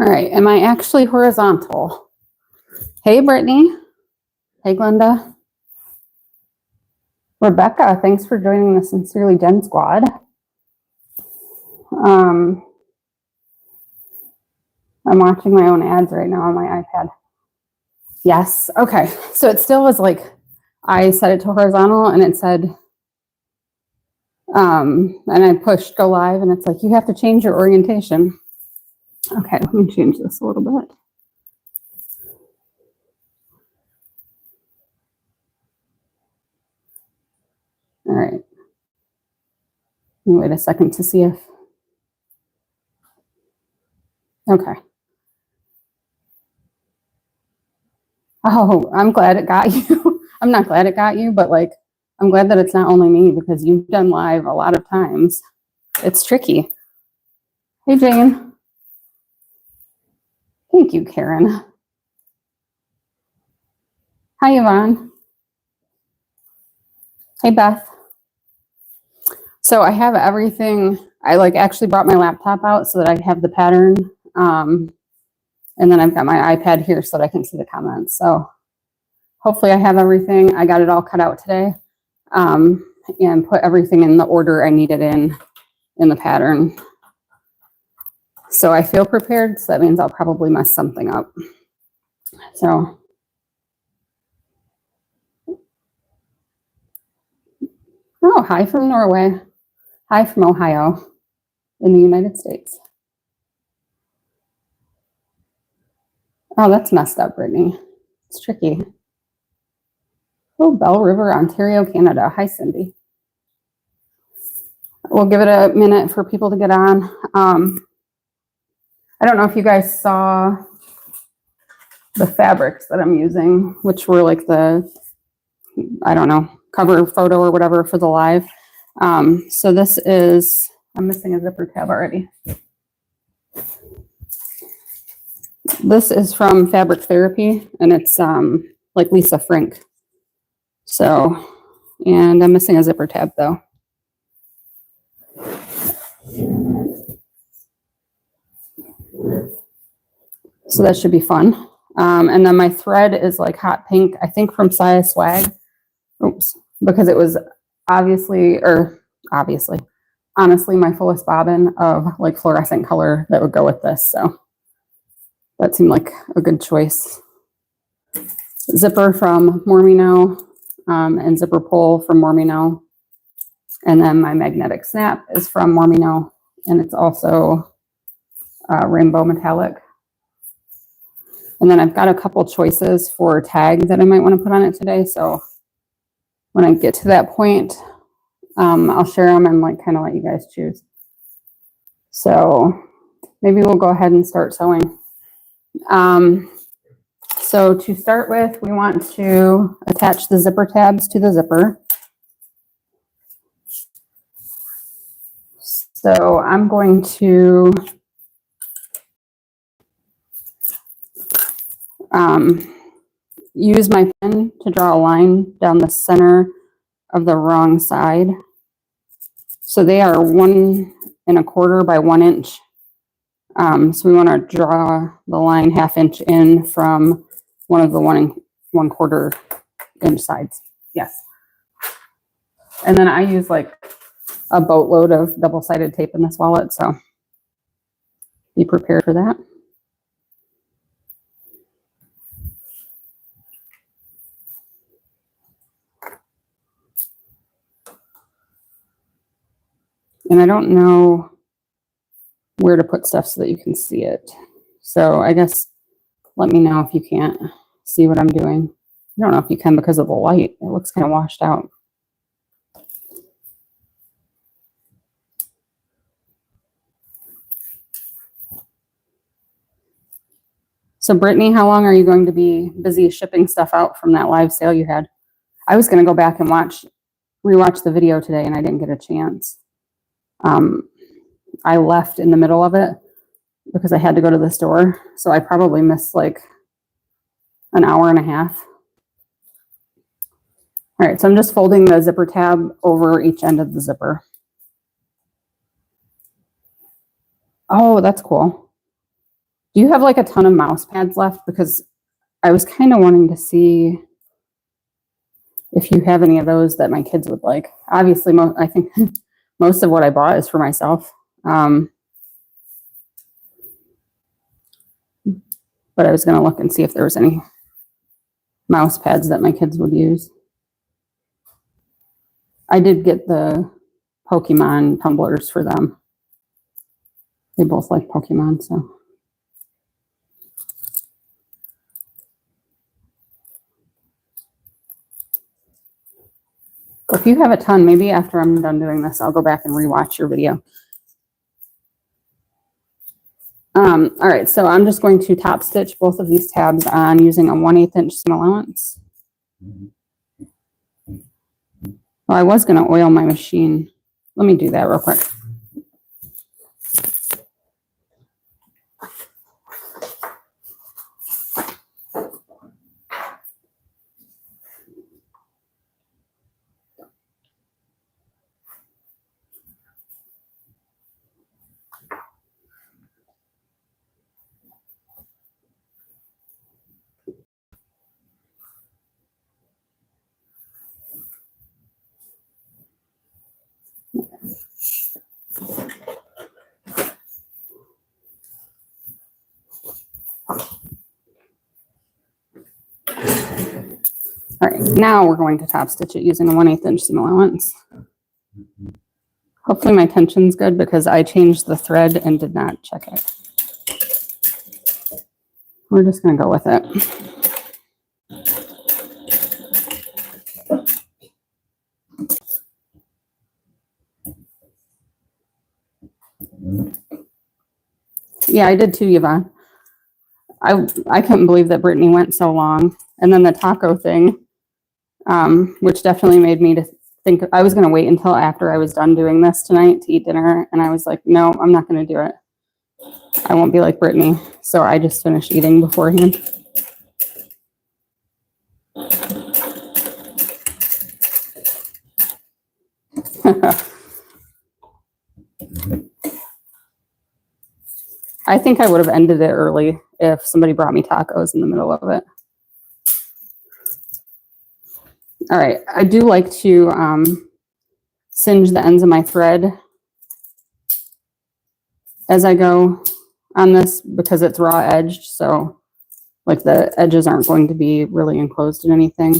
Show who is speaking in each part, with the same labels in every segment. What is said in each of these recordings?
Speaker 1: All right, am I actually horizontal? Hey, Brittany. Hey, Glenda. Rebecca, thanks for joining the Sincerely Jen squad. I'm watching my own ads right now on my iPad. Yes, okay. So it still was like, I set it to horizontal and it said, and I pushed go live and it's like, you have to change your orientation. Okay, let me change this a little bit. All right. Wait a second to see if, okay. Oh, I'm glad it got you. I'm not glad it got you, but like, I'm glad that it's not only me because you've done live a lot of times. It's tricky. Hey, Jane. Thank you, Karen. Hi, Yvonne. Hey, Beth. So I have everything. I like actually brought my laptop out so that I have the pattern. And then I've got my iPad here so that I can see the comments. So hopefully I have everything. I got it all cut out today and put everything in the order I need it in the pattern. So I feel prepared. So that means I'll probably mess something up. So. Oh, hi from Norway. Hi from Ohio in the United States. Oh, that's messed up, Brittany. It's tricky. Oh, Bell River, Ontario, Canada. Hi, Cindy. We'll give it a minute for people to get on. I don't know if you guys saw the fabrics that I'm using, which were like the, I don't know, cover photo or whatever for the live. So this is, I'm missing a zipper tab already. This is from Fabric Therapy, and it's like Lisa Frank. So, and I'm missing a zipper tab though. So that should be fun. And then my thread is like hot pink, I think from Saya Swag. Oops, because it was honestly my fullest bobbin of like fluorescent color that would go with this. So that seemed like a good choice. Zipper from Mormino and zipper pull from Mormino. And then my magnetic snap is from Mormino, and it's also rainbow metallic. And then I've got a couple choices for tag that I might want to put on it today. So when I get to that point, I'll share them and like kind of let you guys choose. So maybe we'll go ahead and start sewing. So to start with, we want to attach the zipper tabs to the zipper. So I'm going to use my pen to draw a line down the center of the wrong side. So they are 1 1/4 by 1 inch. So we want to draw the line 1/2 inch in from one of the 1 1/4 inch sides. Yes. And then I use like a boatload of double-sided tape in this wallet, so be prepared for that. And I don't know where to put stuff so that you can see it. So I guess let me know if you can't see what I'm doing. I don't know if you can because of the light. It looks kind of washed out. So Brittany, how long are you going to be busy shipping stuff out from that live sale you had? I was going to go back and rewatch the video today, and I didn't get a chance. I left in the middle of it because I had to go to the store. So I probably missed like an hour and a half. All right, so I'm just folding the zipper tab over each end of the zipper. Oh, that's cool. Do you have like a ton of mouse pads left? Because I was kind of wanting to see if you have any of those that my kids would like. Obviously, I think most of what I bought is for myself. But I was going to look and see if there was any mouse pads that my kids would use. I did get the Pokemon tumblers for them. They both like Pokemon, so. If you have a ton, maybe after I'm done doing this, I'll go back and rewatch your video. All right, so I'm just going to top stitch both of these tabs on using a 1/8 inch seam allowance. Well, I was going to oil my machine. Let me do that real quick. All right, now we're going to top stitch it using a 1/8 inch seam allowance. Hopefully my tension's good because I changed the thread and did not check it. We're just going to go with it. Yeah, I did too, Yvonne. I couldn't believe that Brittany went so long. And then the taco thing, which definitely made me to think I was going to wait until after I was done doing this tonight to eat dinner. And I was like, no, I'm not going to do it. I won't be like Brittany. So I just finished eating beforehand. I think I would have ended it early if somebody brought me tacos in the middle of it. All right, I do like to singe the ends of my thread as I go on this because it's raw edged, so like the edges aren't going to be really enclosed in anything.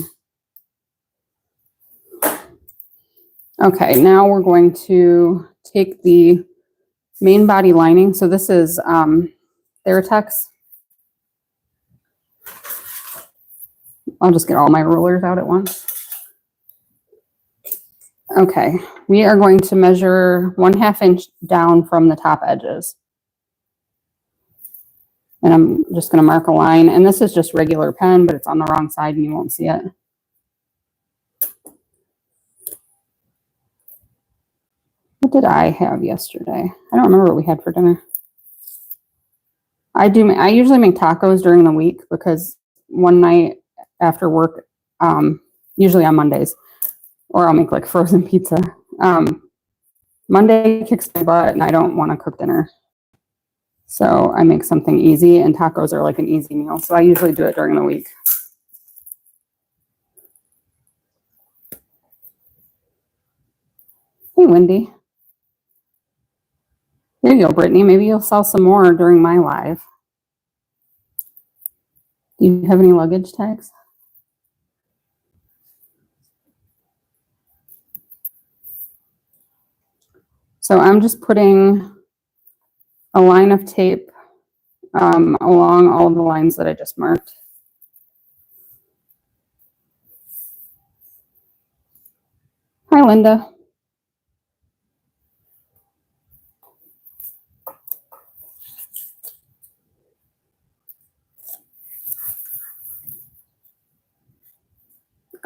Speaker 1: Okay, now we're going to take the main body lining. So this is Theratex. I'll just get all my rulers out at once. Okay, we are going to measure 1/2 inch down from the top edges. And I'm just going to mark a line. And this is just regular pen, but it's on the wrong side and you won't see it. What did I have yesterday? I don't remember what we had for dinner. I usually make tacos during the week because one night after work, usually on Mondays, or I'll make like frozen pizza. Monday kicks my butt and I don't want to cook dinner. So I make something easy, and tacos are like an easy meal. So I usually do it during the week. Hey, Wendy. There you go, Brittany. Maybe you'll sell some more during my live. Do you have any luggage tags? So I'm just putting a line of tape along all of the lines that I just marked. Hi, Linda.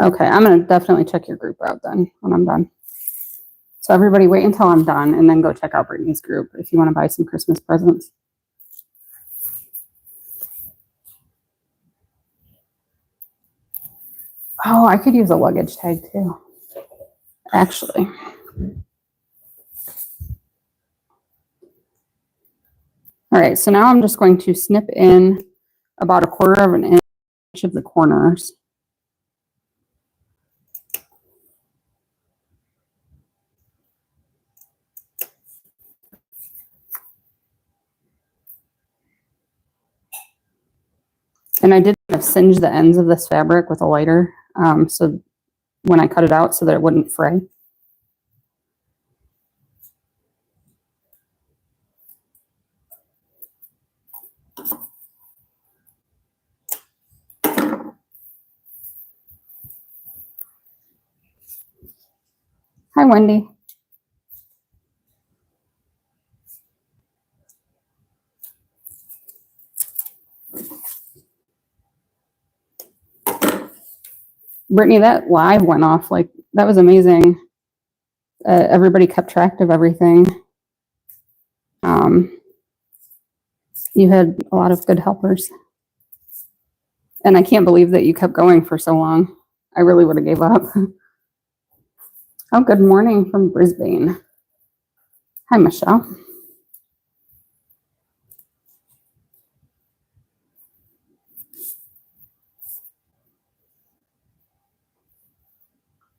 Speaker 1: Okay, I'm going to definitely check your group out then when I'm done. So everybody wait until I'm done and then go check out Brittany's group if you want to buy some Christmas presents. Oh, I could use a luggage tag too, actually. All right, so now I'm just going to snip in about 1/4 of an inch of the corners. And I did kind of singe the ends of this fabric with a lighter, so when I cut it out so that it wouldn't fray. Hi, Wendy. Brittany, that live went off. Like, that was amazing. Everybody kept track of everything. You had a lot of good helpers. And I can't believe that you kept going for so long. I really would have gave up. Oh, good morning from Brisbane. Hi, Michelle.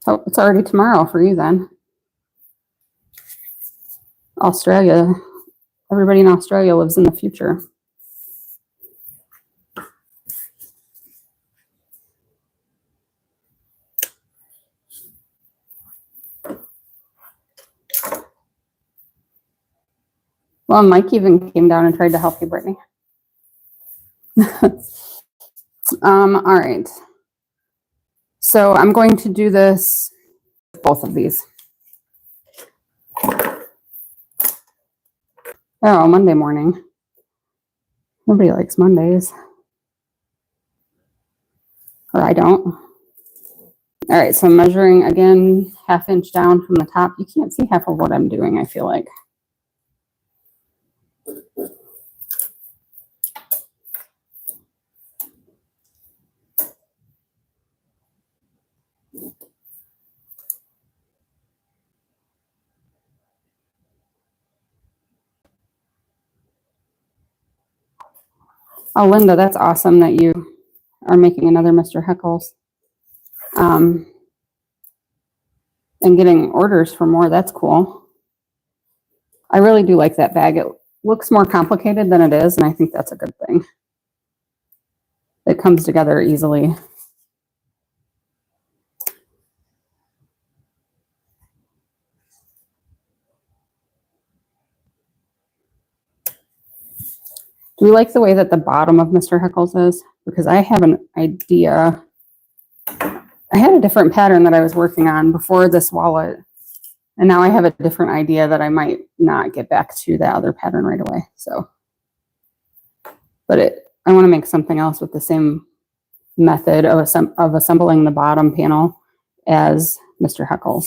Speaker 1: So it's already tomorrow for you then. Australia. Everybody in Australia lives in the future. Well, Mike even came down and tried to help you, Brittany. All right. So I'm going to do this with both of these. Oh, Monday morning. Nobody likes Mondays. Or I don't. All right, so I'm measuring again, 1/2 inch down from the top. You can't see half of what I'm doing, I feel like. Oh, Linda, that's awesome that you are making another Mr. Heckles. And getting orders for more, that's cool. I really do like that bag. It looks more complicated than it is, and I think that's a good thing. It comes together easily. Do you like the way that the bottom of Mr. Heckles is? Because I have an idea. I had a different pattern that I was working on before this wallet, and now I have a different idea that I might not get back to that other pattern right away. So, but I want to make something else with the same method of assembling the bottom panel as Mr. Heckles,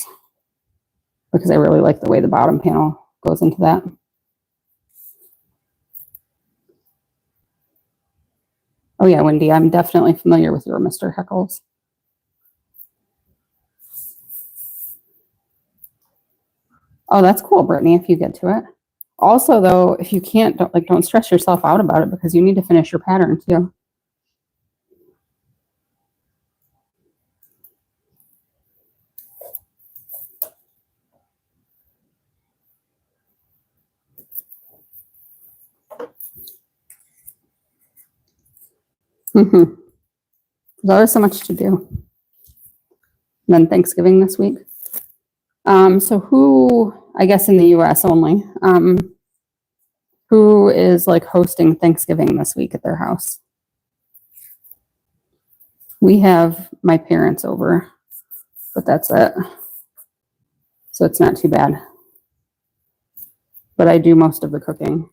Speaker 1: because I really like the way the bottom panel goes into that. Oh yeah, Wendy, I'm definitely familiar with your Mr. Heckles. Oh, that's cool, Brittany, if you get to it. Also, though, if you can't, don't stress yourself out about it, because you need to finish your pattern too. There's always so much to do. And then Thanksgiving this week. So who, I guess in the US only, who is like hosting Thanksgiving this week at their house? We have my parents over, but that's it. So it's not too bad. But I do most of the cooking.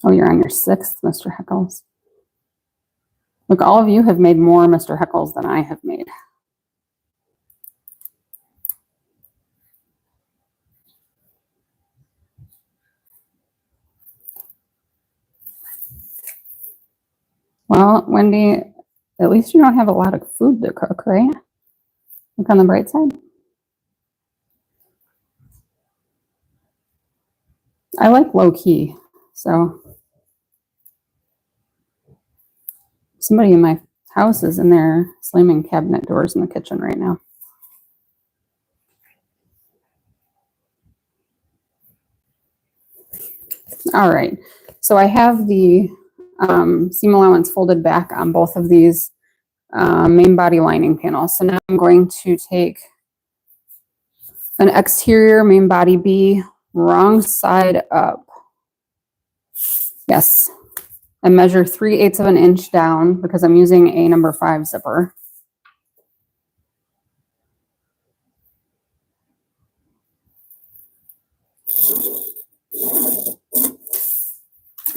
Speaker 1: Oh, you're on your 6th, Mr. Heckles. Look, all of you have made more Mr. Heckles than I have made. Well, Wendy, at least you don't have a lot of food to cook, right? Look on the bright side. I like low key, so somebody in my house is in there slamming cabinet doors in the kitchen right now. All right, so I have the seam allowance folded back on both of these main body lining panels. So now I'm going to take an exterior main body B, wrong side up. Yes, I measure 3/8 of an inch down because I'm using a number 5 zipper.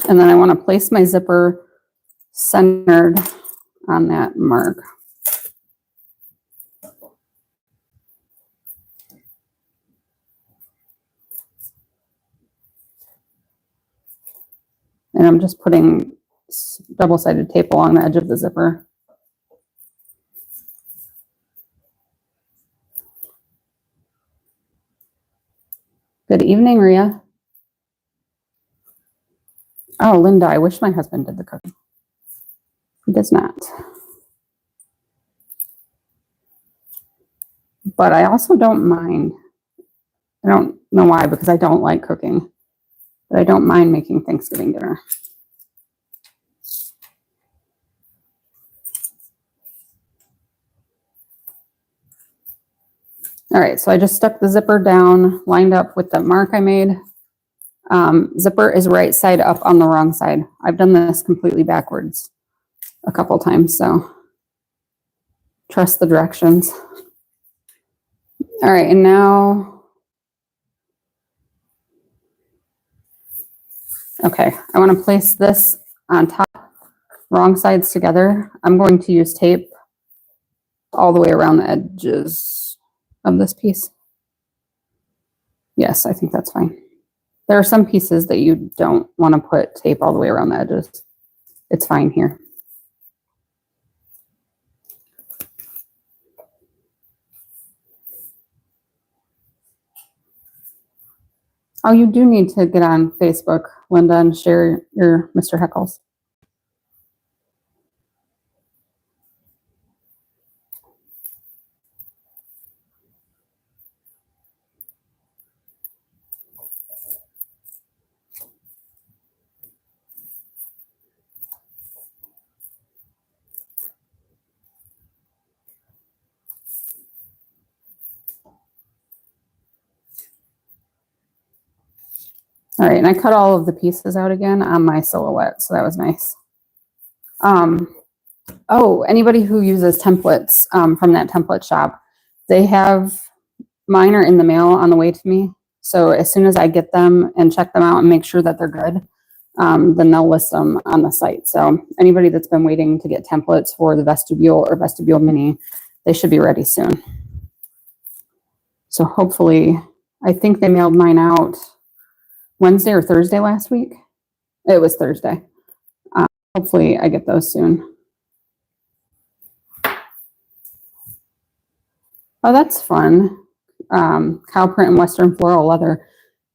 Speaker 1: And then I want to place my zipper centered on that mark. And I'm just putting double-sided tape along the edge of the zipper. Good evening, Ria. Oh, Linda, I wish my husband did the cooking. He does not. But I also don't mind. I don't know why, because I don't like cooking. But I don't mind making Thanksgiving dinner. All right, so I just stuck the zipper down, lined up with the mark I made. Zipper is right side up on the wrong side. I've done this completely backwards a couple times, so trust the directions. All right, and now, okay, I want to place this on top, wrong sides together. I'm going to use tape all the way around the edges of this piece. Yes, I think that's fine. There are some pieces that you don't want to put tape all the way around the edges. It's fine here. Oh, you do need to get on Facebook, Linda, and share your Mr. Heckles. All right, and I cut all of the pieces out again on my silhouette, so that was nice. Oh, anybody who uses templates from that template shop, mine are in the mail on the way to me. So as soon as I get them and check them out and make sure that they're good, then they'll list them on the site. So anybody that's been waiting to get templates for the Vestibule or Vestibule Mini, they should be ready soon. So hopefully, I think they mailed mine out Wednesday or Thursday last week. It was Thursday. Hopefully I get those soon. Oh, that's fun. Cow print and Western floral leather.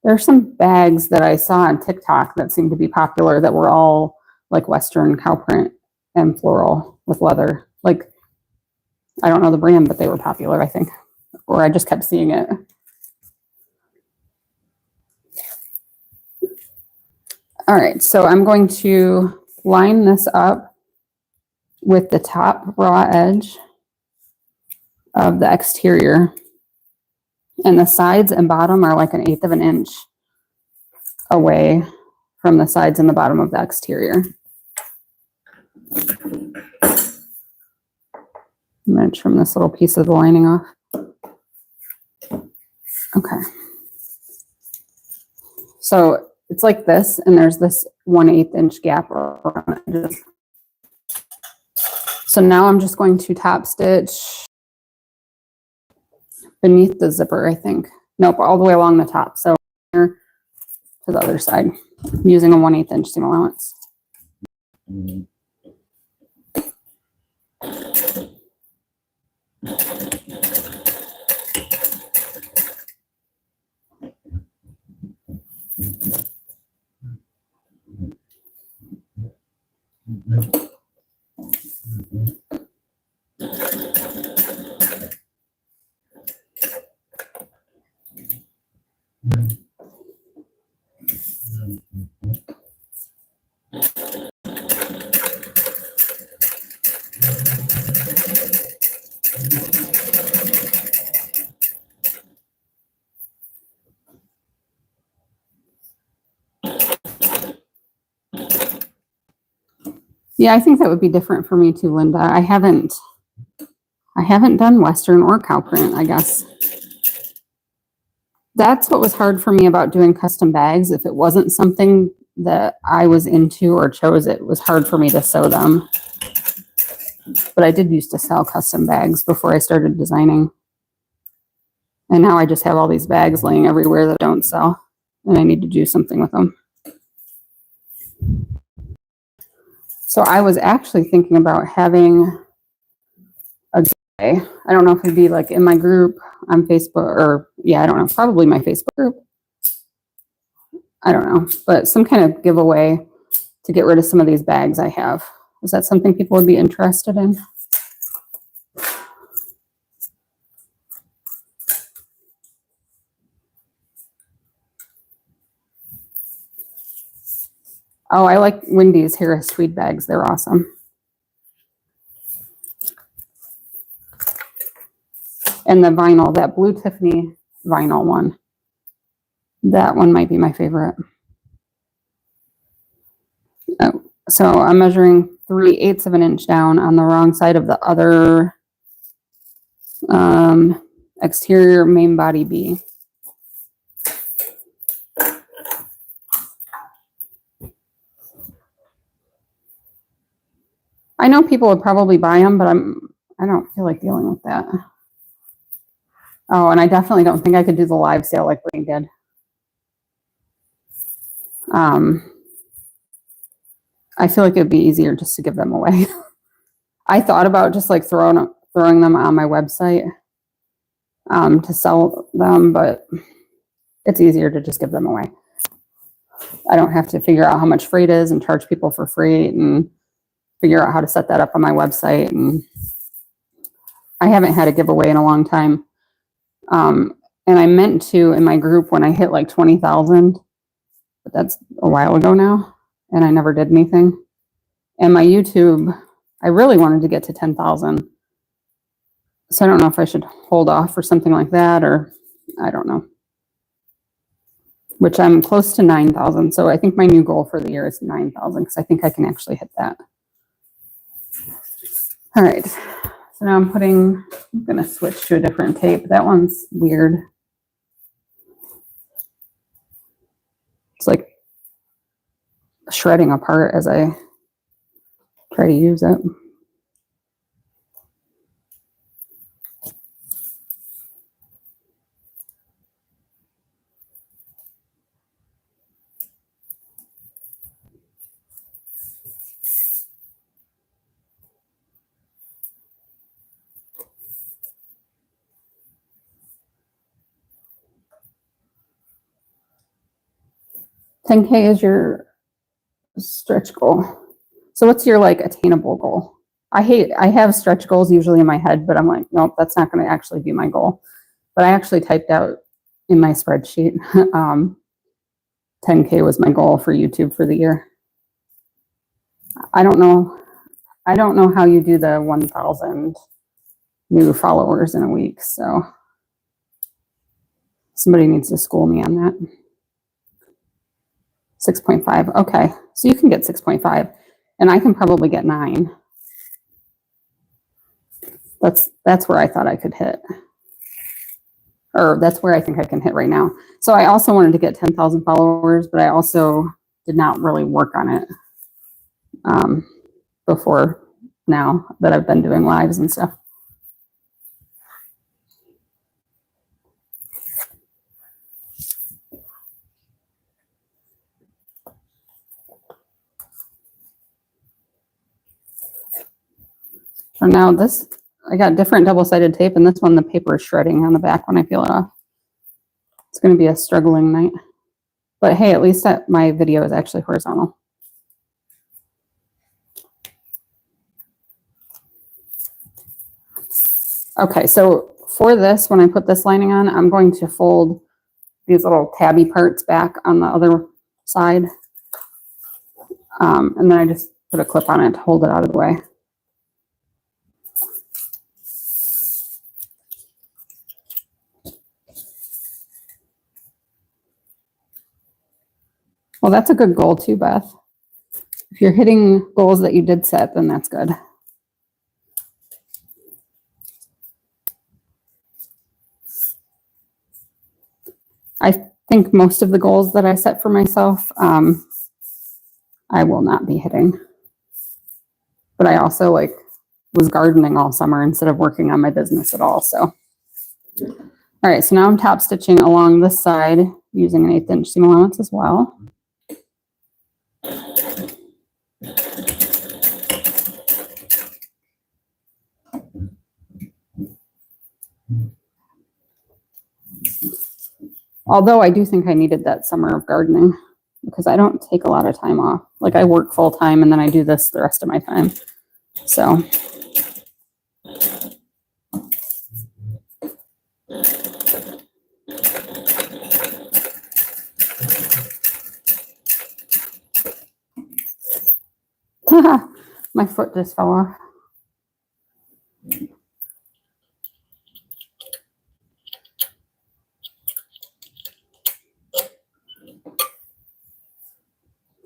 Speaker 1: There are some bags that I saw on TikTok that seemed to be popular that were all like Western cow print and floral with leather. Like, I don't know the brand, but they were popular, I think. Or I just kept seeing it. All right, so I'm going to line this up with the top raw edge of the exterior. And the sides and bottom are like 1/8 of an inch away from the sides and the bottom of the exterior. I'm going to trim this little piece of the lining off. Okay. So it's like this, and there's this 1/8 inch gap around the edges. So now I'm just going to top stitch beneath the zipper, I think. Nope, all the way along the top. So here to the other side, using a 1/8 inch seam allowance. Yeah, I think that would be different for me too, Linda. I haven't done Western or cow print, I guess. That's what was hard for me about doing custom bags. If it wasn't something that I was into or chose, it was hard for me to sew them. But I did used to sell custom bags before I started designing. And now I just have all these bags laying everywhere that don't sell, and I need to do something with them. So I was actually thinking about having a giveaway. I don't know if it'd be like in my group on Facebook, or I don't know, probably my Facebook group. I don't know, but some kind of giveaway to get rid of some of these bags I have. Is that something people would be interested in? Oh, I like Wendy's Harris tweed bags. They're awesome. And the vinyl, that blue Tiffany vinyl one. That one might be my favorite. Oh, so I'm measuring 3/8 of an inch down on the wrong side of the other exterior main body B. I know people would probably buy them, but I don't feel like dealing with that. Oh, and I definitely don't think I could do the live sale like we did. I feel like it'd be easier just to give them away. I thought about just like throwing them on my website to sell them, but it's easier to just give them away. I don't have to figure out how much freight is and charge people for freight and figure out how to set that up on my website. And I haven't had a giveaway in a long time. And I meant to in my group when I hit like 20,000, but that's a while ago now, and I never did anything. And my YouTube, I really wanted to get to 10,000. So I don't know if I should hold off for something like that, or I don't know. Which I'm close to 9,000. So I think my new goal for the year is 9,000 because I think I can actually hit that. All right. So now I'm going to switch to a different tape. That one's weird. It's like shredding apart as I try to use it. $10K is your stretch goal. So what's your like attainable goal? I have stretch goals usually in my head, but I'm like, nope, that's not going to actually be my goal. But I actually typed out in my spreadsheet, 10K was my goal for YouTube for the year. I don't know how you do the 1,000 new followers in a week. So somebody needs to school me on that. 6.5. Okay. So you can get 6.5 and I can probably get 9. That's where I thought I could hit. Or that's where I think I can hit right now. So I also wanted to get 10,000 followers, but I also did not really work on it before now that I've been doing lives and stuff. So now this, I got different double-sided tape, and this one, the paper is shredding on the back when I peel it off. It's going to be a struggling night. But hey, at least that my video is actually horizontal. Okay, so for this, when I put this lining on, I'm going to fold these little tabby parts back on the other side. And then I just put a clip on it to hold it out of the way. Well, that's a good goal too, Beth. If you're hitting goals that you did set, then that's good. I think most of the goals that I set for myself, I will not be hitting. But I also was gardening all summer instead of working on my business at all. So, all right, so now I'm top stitching along this side using an 1/8 inch seam allowance as well. Although I do think I needed that summer of gardening because I don't take a lot of time off. Like I work full time and then I do this the rest of my time. So. My foot just fell off.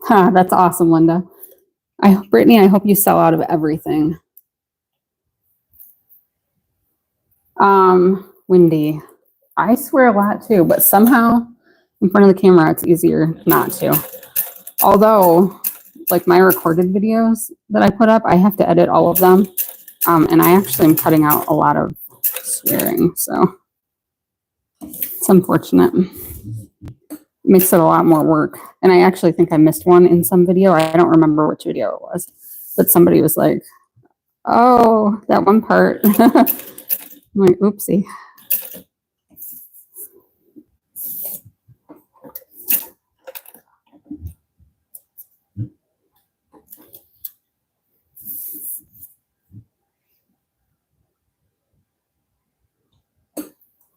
Speaker 1: That's awesome, Linda. Brittany, I hope you sell out of everything. Windy. I swear a lot too, but somehow in front of the camera, it's easier not to. Although, like my recorded videos that I put up, I have to edit all of them. And I actually am cutting out a lot of swearing, so it's unfortunate. It makes it a lot more work. And I actually think I missed one in some video. I don't remember which video it was, but somebody was like, oh, that one part. I'm like, oopsie.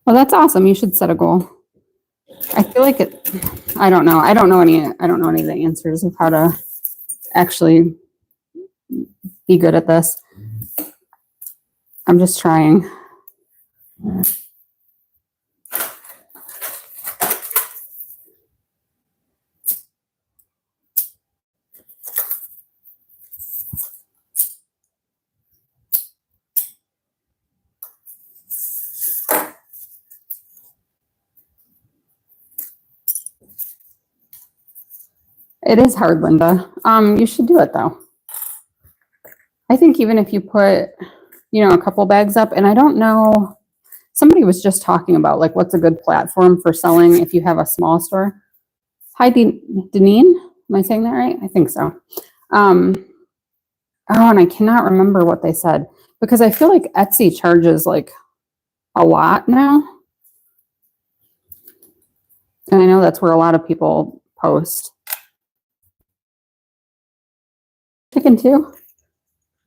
Speaker 1: Well, that's awesome. You should set a goal. I feel like I don't know. I don't know any of the answers of how to actually be good at this. I'm just trying. It is hard, Linda. You should do it though. I think even if you put, a couple bags up, and I don't know, somebody was just talking about like what's a good platform for selling if you have a small store. Hi, Deneen. Am I saying that right? I think so. And I cannot remember what they said because I feel like Etsy charges like a lot now. And I know that's where a lot of people post. Chicken too.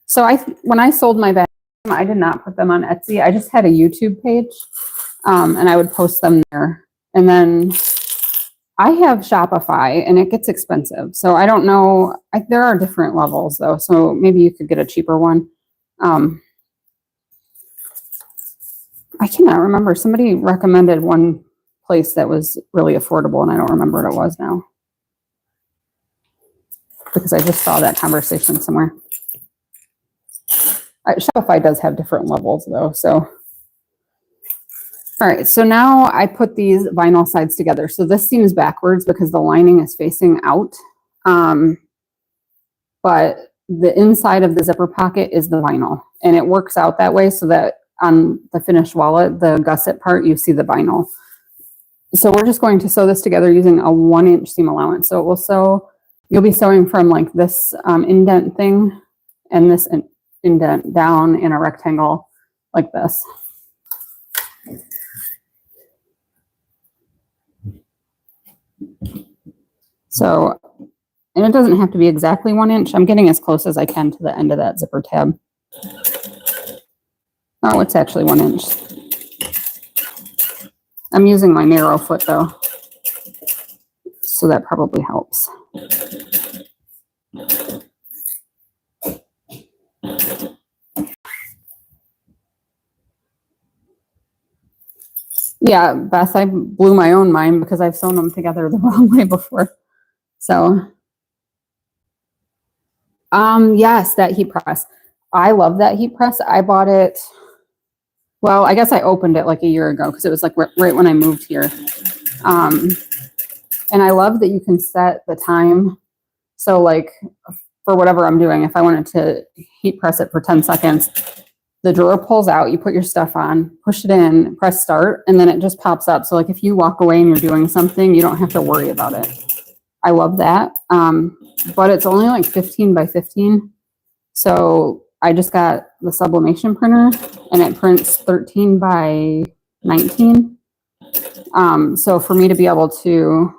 Speaker 1: So when I sold my bag, I did not put them on Etsy. I just had a YouTube page, and I would post them there. And then I have Shopify, and it gets expensive. So I don't know. There are different levels though. So maybe you could get a cheaper one. I cannot remember. Somebody recommended one place that was really affordable, and I don't remember what it was now because I just saw that conversation somewhere. Shopify does have different levels though. So, all right. So now I put these vinyl sides together. So this seems backwards because the lining is facing out. But the inside of the zipper pocket is the vinyl, and it works out that way so that on the finished wallet, the gusset part, you see the vinyl. So we're just going to sew this together using a 1-inch seam allowance. So it will sew, you'll be sewing from like this indent thing and this indent down in a rectangle like this. So, and it doesn't have to be exactly 1 inch. I'm getting as close as I can to the end of that zipper tab. Oh, it's actually 1 inch. I'm using my narrow foot though, so that probably helps. Yeah, Beth, I blew my own mind because I've sewn them together the wrong way before. So, yes, that heat press. I love that heat press. I bought it. Well, I guess I opened it like a year ago because it was like right when I moved here. And I love that you can set the time. So like for whatever I'm doing, if I wanted to heat press it for 10 seconds, the drawer pulls out, you put your stuff on, push it in, press start, and then it just pops up. So like if you walk away and you're doing something, you don't have to worry about it. I love that. But it's only like 15 by 15. So I just got the sublimation printer and it prints 13 by 19. So for me to be able to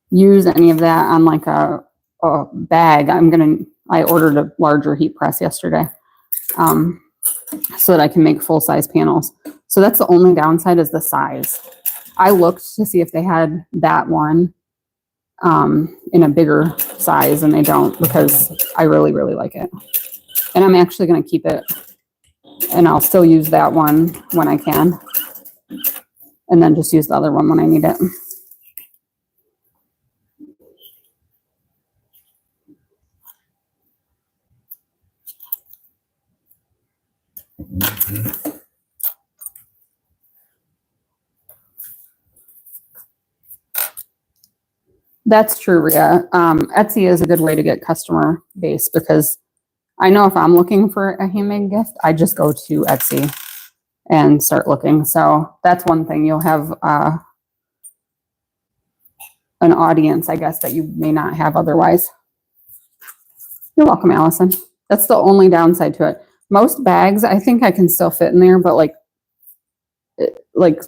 Speaker 1: use any of that on like a bag, I ordered a larger heat press yesterday, so that I can make full size panels. So that's the only downside is the size. I looked to see if they had that one in a bigger size, and they don't, because I really, really like it. And I'm actually going to keep it, and I'll still use that one when I can, and then just use the other one when I need it. That's true, Rhea. Etsy is a good way to get customer base, because I know if I'm looking for a handmade gift, I just go to Etsy and start looking. So that's one thing. You'll have an audience, I guess, that you may not have otherwise. You're welcome, Allison. That's the only downside to it. Most bags, I think I can still fit in there, but like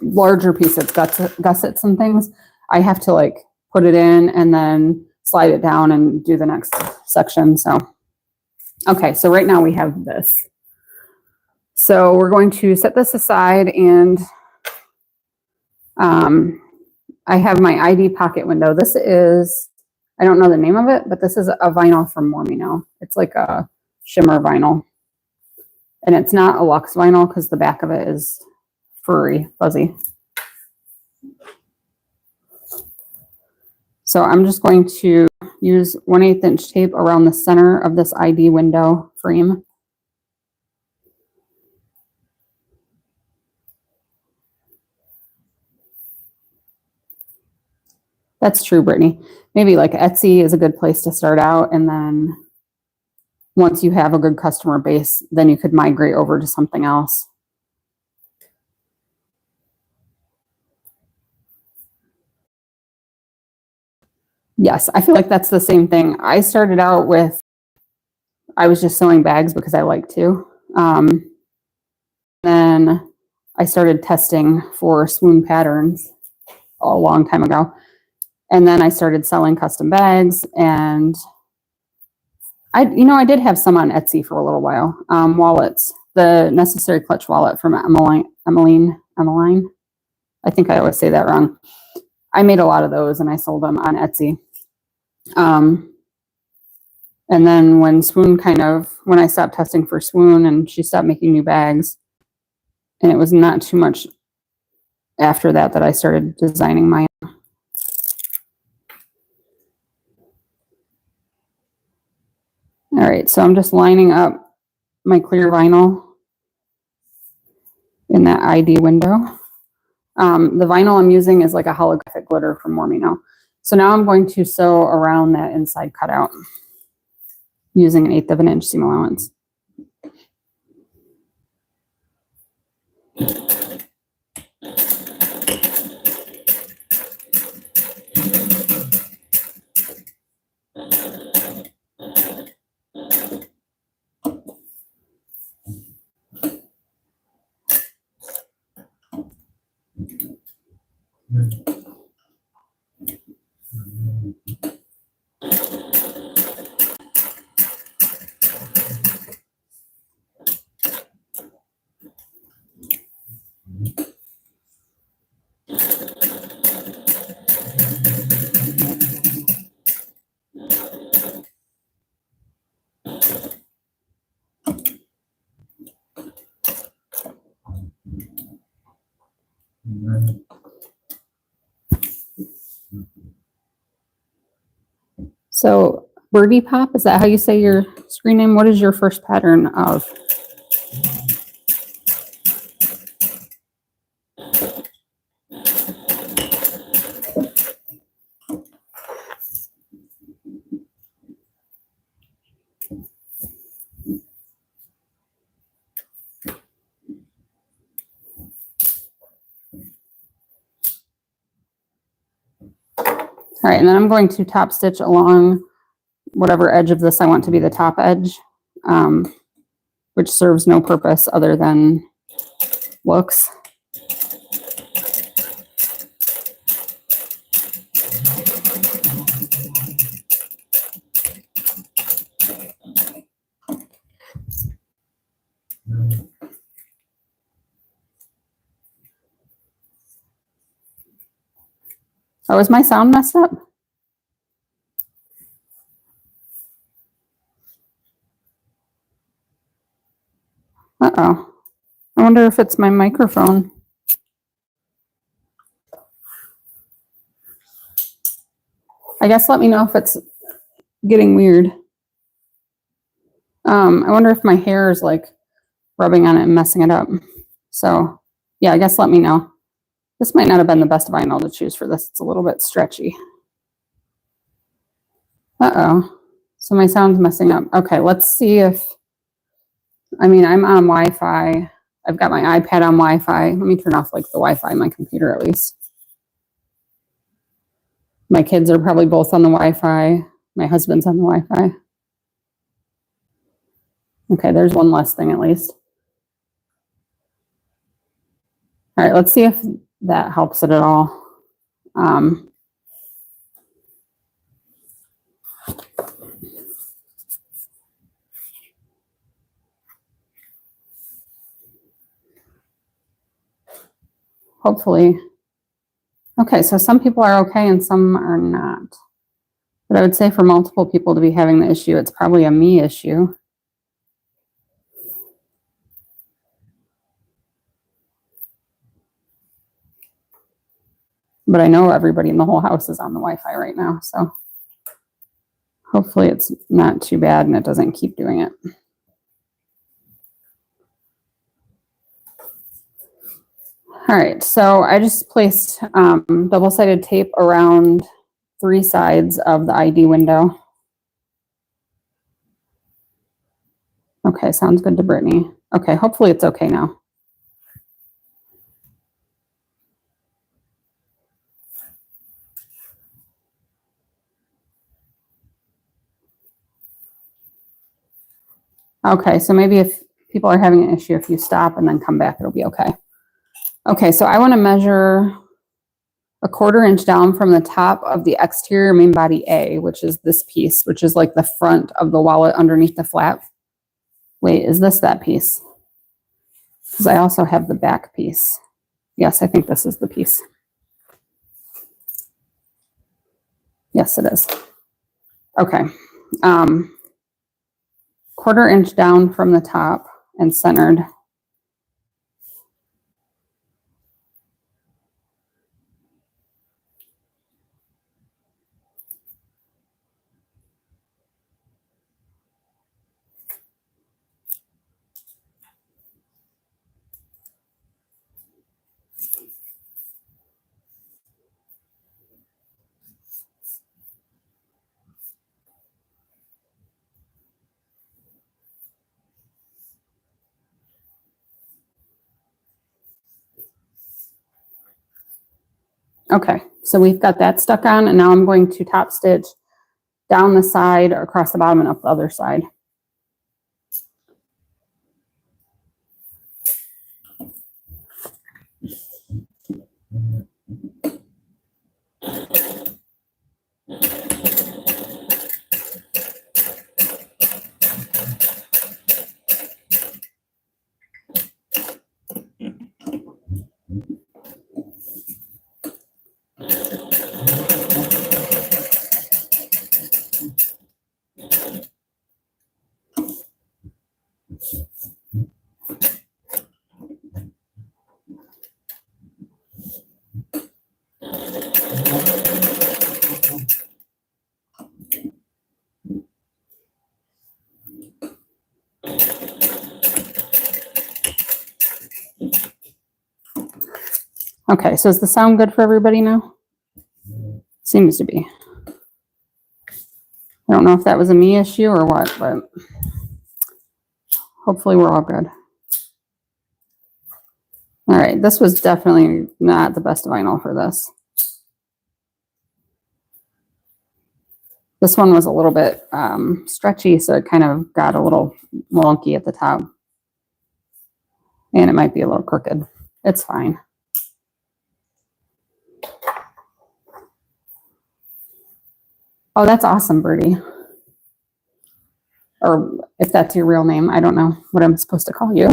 Speaker 1: larger pieces, gussets and things, I have to like put it in and then slide it down and do the next section. So, okay, so right now we have this. So we're going to set this aside, and I have my ID pocket window. This is, I don't know the name of it, but this is a vinyl from Mormino. It's like a shimmer vinyl. And it's not a luxe vinyl because the back of it is furry, fuzzy. So I'm just going to use 1/8 inch tape around the center of this ID window frame. That's true, Brittany. Maybe like Etsy is a good place to start out, and then once you have a good customer base, then you could migrate over to something else. Yes, I feel like that's the same thing. I started out with, I was just sewing bags because I like to. Then I started testing for swoon patterns a long time ago. And then I started selling custom bags, and I did have some on Etsy for a little while. Wallets, the Necessary Clutch wallet from Emmeline. I think I always say that wrong. I made a lot of those and I sold them on Etsy. And then when when I stopped testing for swoon and she stopped making new bags, and it was not too much after that I started designing my own. All right, so I'm just lining up my clear vinyl in that ID window. The vinyl I'm using is like a holographic glitter from Mormino. So now I'm going to sew around that inside cutout using 1/8 of an inch seam allowance. So Birdie Pop, is that how you say your screen name? What is your first pattern of? All right, and then I'm going to top stitch along whatever edge of this I want to be the top edge, which serves no purpose other than looks. Oh, is my sound messed up? Uh-oh. I wonder if it's my microphone. I guess let me know if it's getting weird. I wonder if my hair is like rubbing on it and messing it up. So yeah, I guess let me know. This might not have been the best vinyl to choose for this. It's a little bit stretchy. Uh-oh. So my sound's messing up. Okay, let's see if, I mean, I'm on Wi-Fi. I've got my iPad on Wi-Fi. Let me turn off like the Wi-Fi on my computer at least. My kids are probably both on the Wi-Fi. My husband's on the Wi-Fi. Okay, there's one less thing at least. All right, let's see if that helps it at all. Hopefully. Okay, so some people are okay and some are not. But I would say for multiple people to be having the issue, it's probably a me issue. But I know everybody in the whole house is on the Wi-Fi right now, so hopefully it's not too bad and it doesn't keep doing it. All right, so I just placed double-sided tape around 3 sides of the ID window. Okay, sounds good to Brittany. Okay, hopefully it's okay now. Okay, so maybe if people are having an issue, if you stop and then come back, it'll be okay. Okay, so I want to measure a 1/4 inch down from the top of the exterior main body A, which is this piece, which is like the front of the wallet underneath the flap. Wait, is this that piece? Because I also have the back piece. Yes, I think this is the piece. Yes, it is. Okay. 1/4 inch down from the top and centered. Okay, so we've got that stuck on, and now I'm going to top stitch down the side, across the bottom, and up the other side. Okay, so is the sound good for everybody now? Seems to be. I don't know if that was a me issue or what, but hopefully we're all good. All right, this was definitely not the best vinyl for this. This one was a little bit stretchy, so it kind of got a little wonky at the top. And it might be a little crooked. It's fine. Oh, that's awesome, Birdie. Or if that's your real name, I don't know what I'm supposed to call you.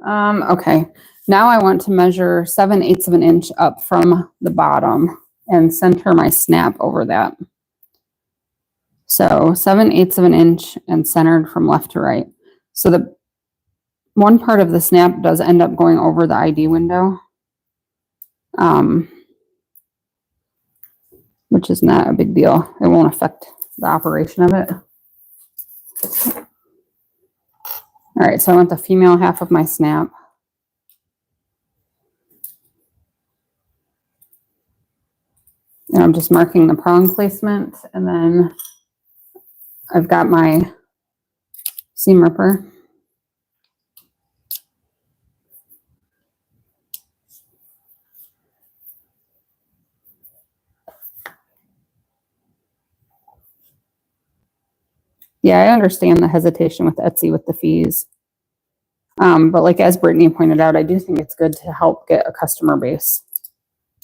Speaker 1: Okay, now I want to measure 7/8 of an inch up from the bottom and center my snap over that. So 7/8 of an inch and centered from left to right. So the one part of the snap does end up going over the ID window, which is not a big deal. It won't affect the operation of it. All right, so I want the female half of my snap. And I'm just marking the prong placement, and then I've got my seam ripper. Yeah, I understand the hesitation with Etsy with the fees. But like as Brittany pointed out, I do think it's good to help get a customer base,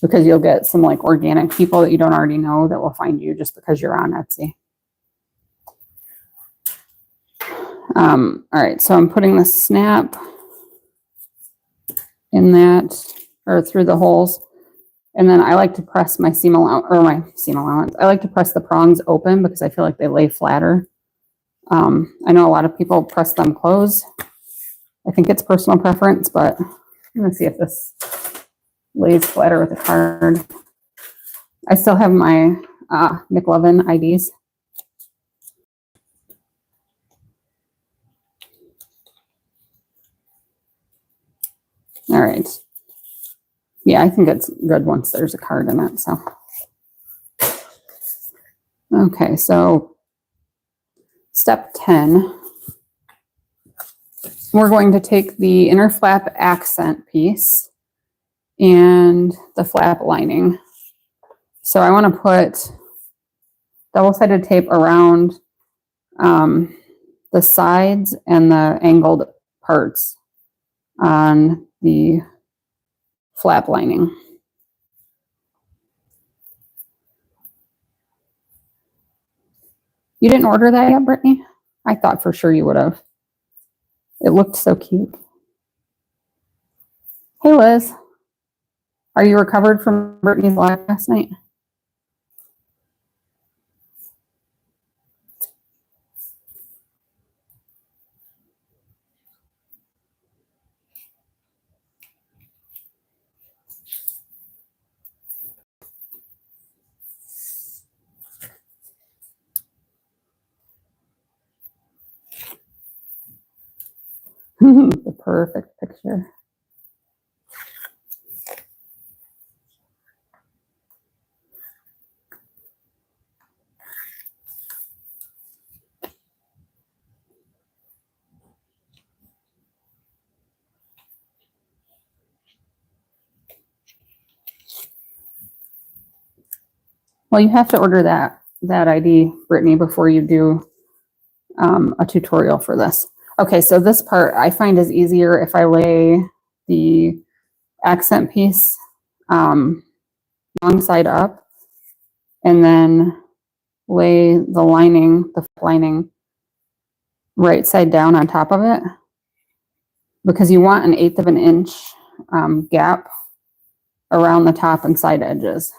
Speaker 1: because you'll get some like organic people that you don't already know that will find you just because you're on Etsy. All right, so I'm putting the snap in that, or through the holes. And then I like to press my seam allowance, or my seam allowance. I like to press the prongs open because I feel like they lay flatter. I know a lot of people press them closed. I think it's personal preference, but I'm gonna see if this lays flatter with the card. I still have my McLovin IDs. All right. Yeah, I think it's good once there's a card in it, so. Okay, so step 10. We're going to take the inner flap accent piece and the flap lining. So I want to put double-sided tape around the sides and the angled parts on the flap lining. You didn't order that yet, Brittany? I thought for sure you would have. It looked so cute. Hey, Liz. Are you recovered from Brittany's live last night? The perfect picture. Well, you have to order that ID, Brittany, before you do a tutorial for this. Okay, so this part I find is easier if I lay the accent piece long side up and then lay the lining, the lining right side down on top of it, because you want 1/8 of an inch gap around the top and side edges.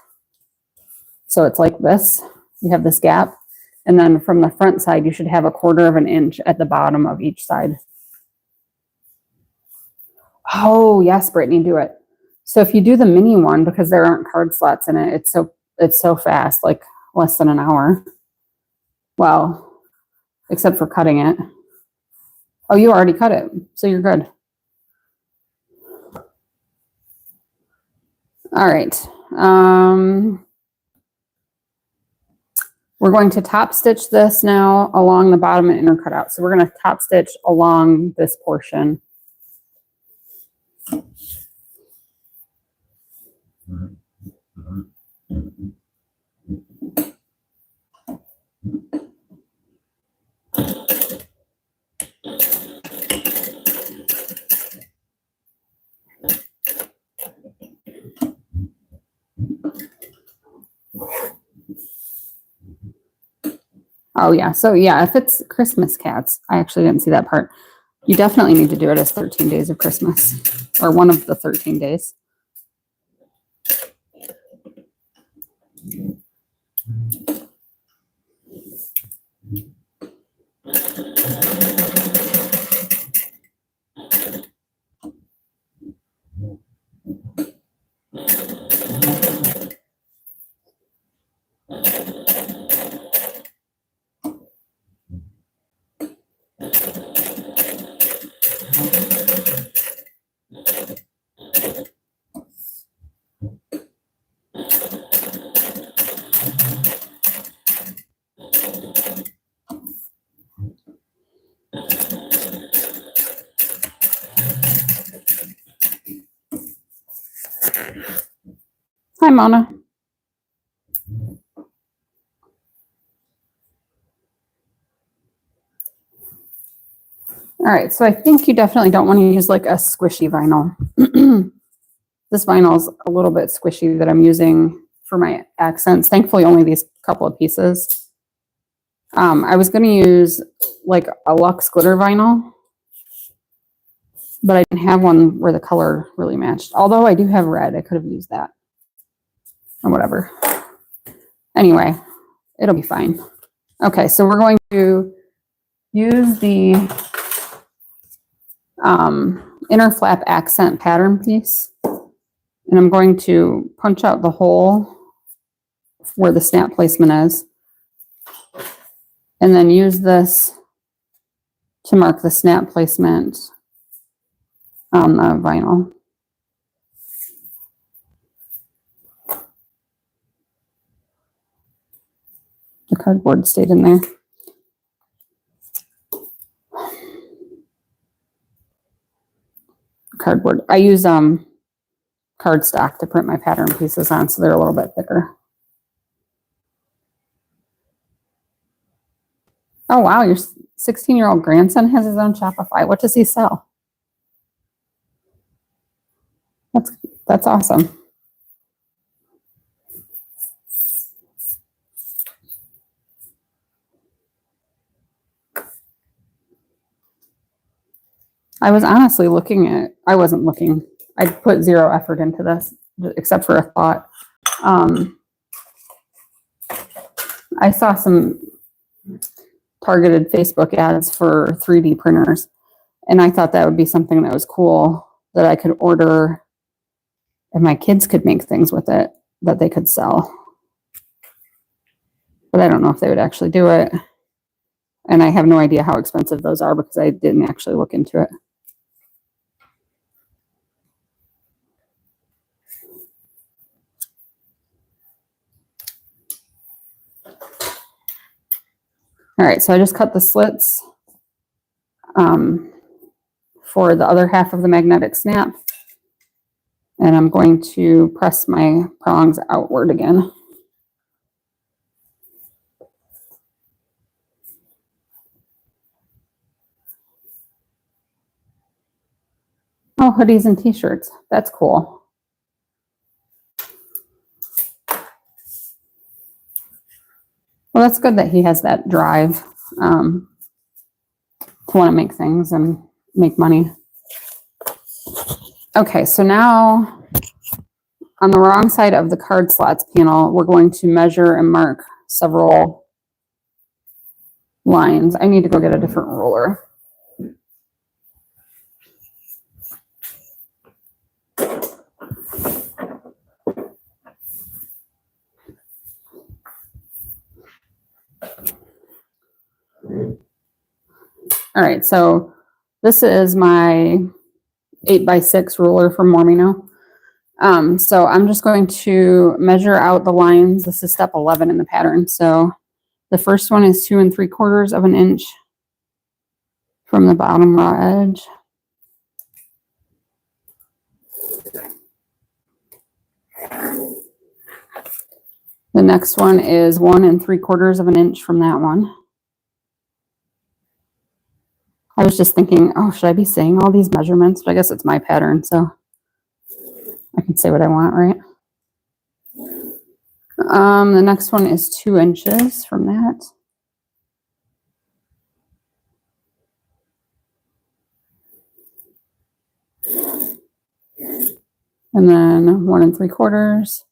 Speaker 1: So it's like this, you have this gap, and then from the front side, you should have 1/4 of an inch at the bottom of each side. Oh, yes, Brittany, do it. So if you do the mini one, because there aren't card slots in it, it's so fast, like less than an hour. Well, except for cutting it. Oh, you already cut it, so you're good. All right. We're going to top stitch this now along the bottom and inner cutout. So we're going to top stitch along this portion. Oh yeah, so yeah, if it's Christmas cats, I actually didn't see that part. You definitely need to do it as 13 days of Christmas, or one of the 13 days. Hi, Mona. All right, so I think you definitely don't want to use like a squishy vinyl. This vinyl is a little bit squishy that I'm using for my accents. Thankfully, only these couple of pieces. I was going to use like a Luxe glitter vinyl, but I didn't have one where the color really matched. Although I do have red, I could have used that. Or whatever. Anyway, it'll be fine. Okay, so we're going to use the inner flap accent pattern piece. And I'm going to punch out the hole where the snap placement is. And then use this to mark the snap placement on the vinyl. The cardboard stayed in there. Cardboard. I use cardstock to print my pattern pieces on, so they're a little bit thicker. Oh wow, your 16-year-old grandson has his own Shopify. What does he sell? That's awesome. I was honestly I wasn't looking. I put zero effort into this, except for a thought. I saw some targeted Facebook ads for 3D printers, and I thought that would be something that was cool that I could order, and my kids could make things with it that they could sell. But I don't know if they would actually do it. And I have no idea how expensive those are because I didn't actually look into it. All right, so I just cut the slits for the other half of the magnetic snap. And I'm going to press my prongs outward again. Oh, hoodies and t-shirts. That's cool. Well, that's good that he has that drive to want to make things and make money. Okay, so now on the wrong side of the card slots panel, we're going to measure and mark several lines. I need to go get a different ruler. All right, so this is my 8x6 ruler from Mormino. So I'm just going to measure out the lines. This is step 11 in the pattern. So the first one is 2 3/4 of an inch from the bottom raw edge. The next one is 1 3/4 of an inch from that one. I was just thinking, oh, should I be saying all these measurements? But I guess it's my pattern, so I can say what I want, right? The next one is 2 inches from that. And then 1 3/4.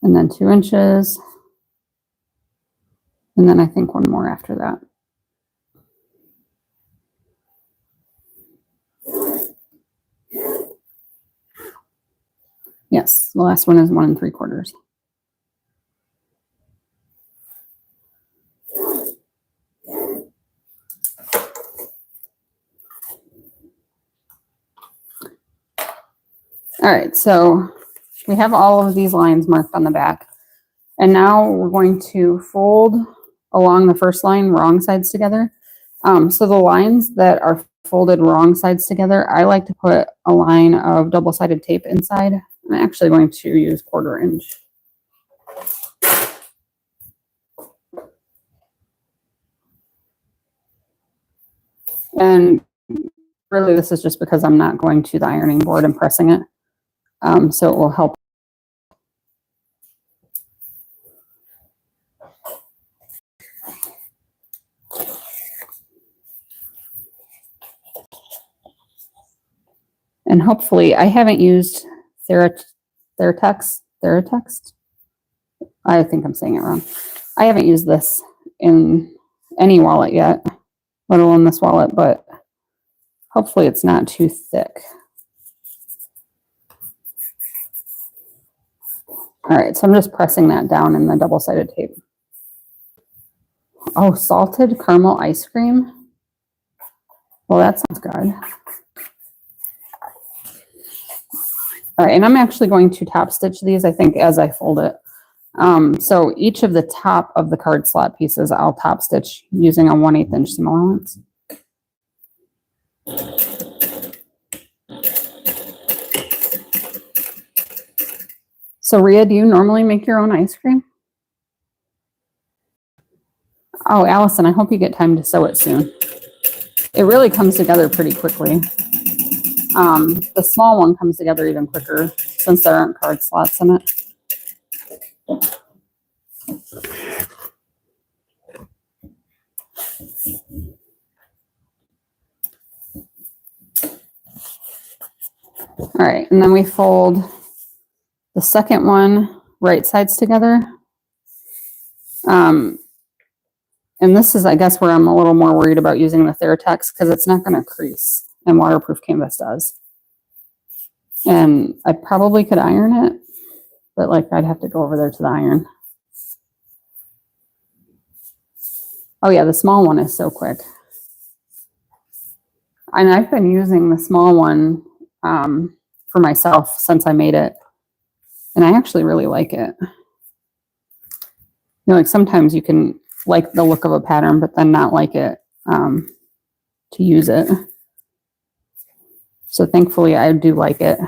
Speaker 1: And then 2 inches. And then I think one more after that. Yes, the last one is 1 3/4. All right, so we have all of these lines marked on the back. And now we're going to fold along the first line wrong sides together. So the lines that are folded wrong sides together, I like to put a line of double-sided tape inside. I'm actually going to use 1/4 inch. And really this is just because I'm not going to the ironing board and pressing it. So it will help. And hopefully, I haven't used Theratext. I think I'm saying it wrong. I haven't used this in any wallet yet, let alone this wallet, but hopefully it's not too thick. All right, so I'm just pressing that down in the double-sided tape. Oh, salted caramel ice cream. Well, that sounds good. All right, and I'm actually going to top stitch these, I think, as I fold it. So each of the top of the card slot pieces, I'll top stitch using a 1/8 inch seam allowance. So Rhea, do you normally make your own ice cream? Oh, Allison, I hope you get time to sew it soon. It really comes together pretty quickly. The small one comes together even quicker since there aren't card slots in it. All right, and then we fold the second one right sides together. And this is, I guess, where I'm a little more worried about using the Theratext because it's not going to crease, and waterproof canvas does. And I probably could iron it, but like I'd have to go over there to the iron. Oh yeah, the small one is so quick. And I've been using the small one for myself since I made it. And I actually really like it. You know, like sometimes you can like the look of a pattern, but then not like it to use it. So thankfully I do like it.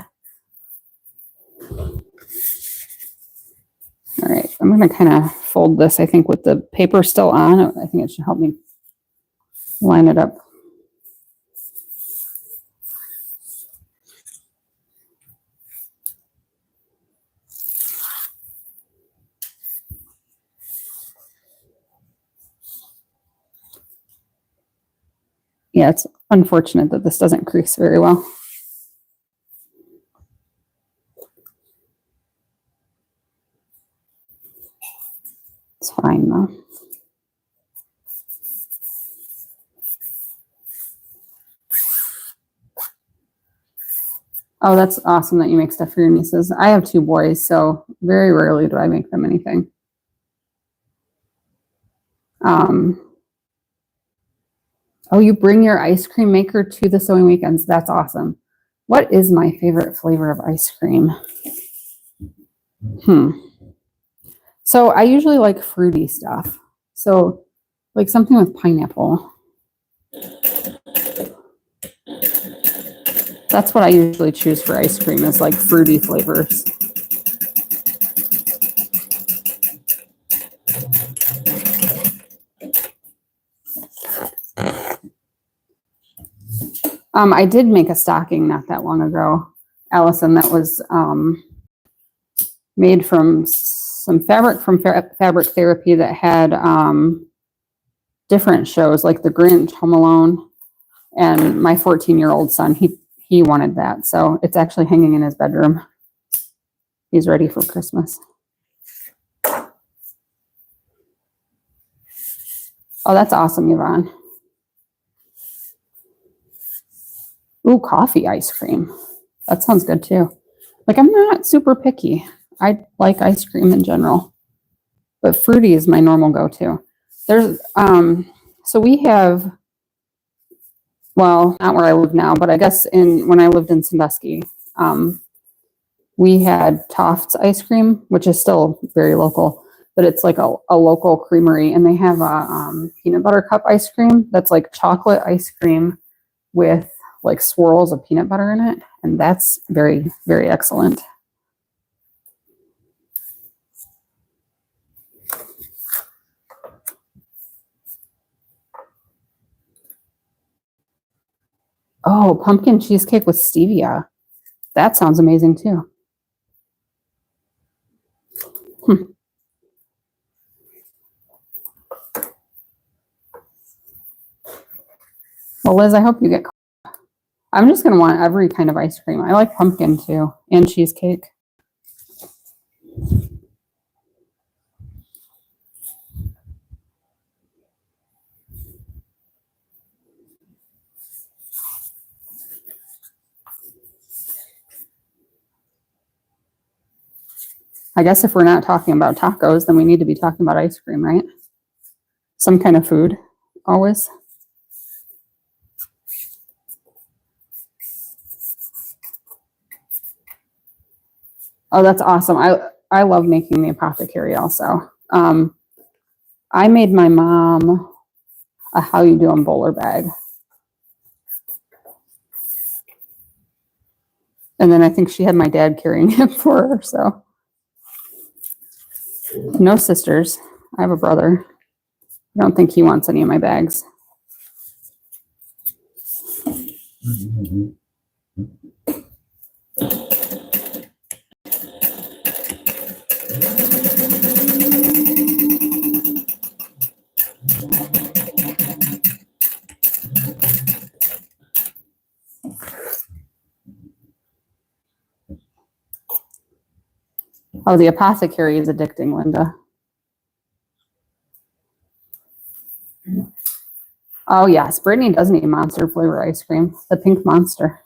Speaker 1: All right, I'm going to kind of fold this, I think, with the paper still on. I think it should help me line it up. Yeah, it's unfortunate that this doesn't crease very well. It's fine though. Oh, that's awesome that you make stuff for your nieces. I have 2 boys, so very rarely do I make them anything. Oh, Oh, you bring your ice cream maker to the sewing weekends. That's awesome. What is my favorite flavor of ice cream? So I usually like fruity stuff. So like something with pineapple. That's what I usually choose for ice cream, is like fruity flavors. I did make a stocking not that long ago, Allison, that was made from some fabric from Fabric Therapy that had different shows like The Grinch, Home Alone, and my 14-year-old son, he wanted that. So it's actually hanging in his bedroom. He's ready for Christmas. Oh, that's awesome, Yvonne. Ooh, coffee ice cream. That sounds good too. Like, I'm not super picky. I like ice cream in general, but fruity is my normal go-to. There's, so we have, well, not where I live now, but I guess when I lived in Sandusky, we had Toft's ice cream, which is still very local, but it's like a local creamery, and they have a peanut butter cup ice cream that's like chocolate ice cream with like swirls of peanut butter in it, and that's very, very excellent. Oh, pumpkin cheesecake with stevia. That sounds amazing too. Well, Liz, I hope you get. I'm just going to want every kind of ice cream. I like pumpkin too, and cheesecake. I guess if we're not talking about tacos, then we need to be talking about ice cream, right? Some kind of food, always. Oh, that's awesome. I love making the apothecary also. I made my mom a how you doing bowler bag. And then I think she had my dad carrying it for her, so. No sisters. I have a brother. I don't think he wants any of my bags. Oh, the apothecary is addicting, Linda. Oh, yes. Brittany does need monster flavor ice cream. The pink monster.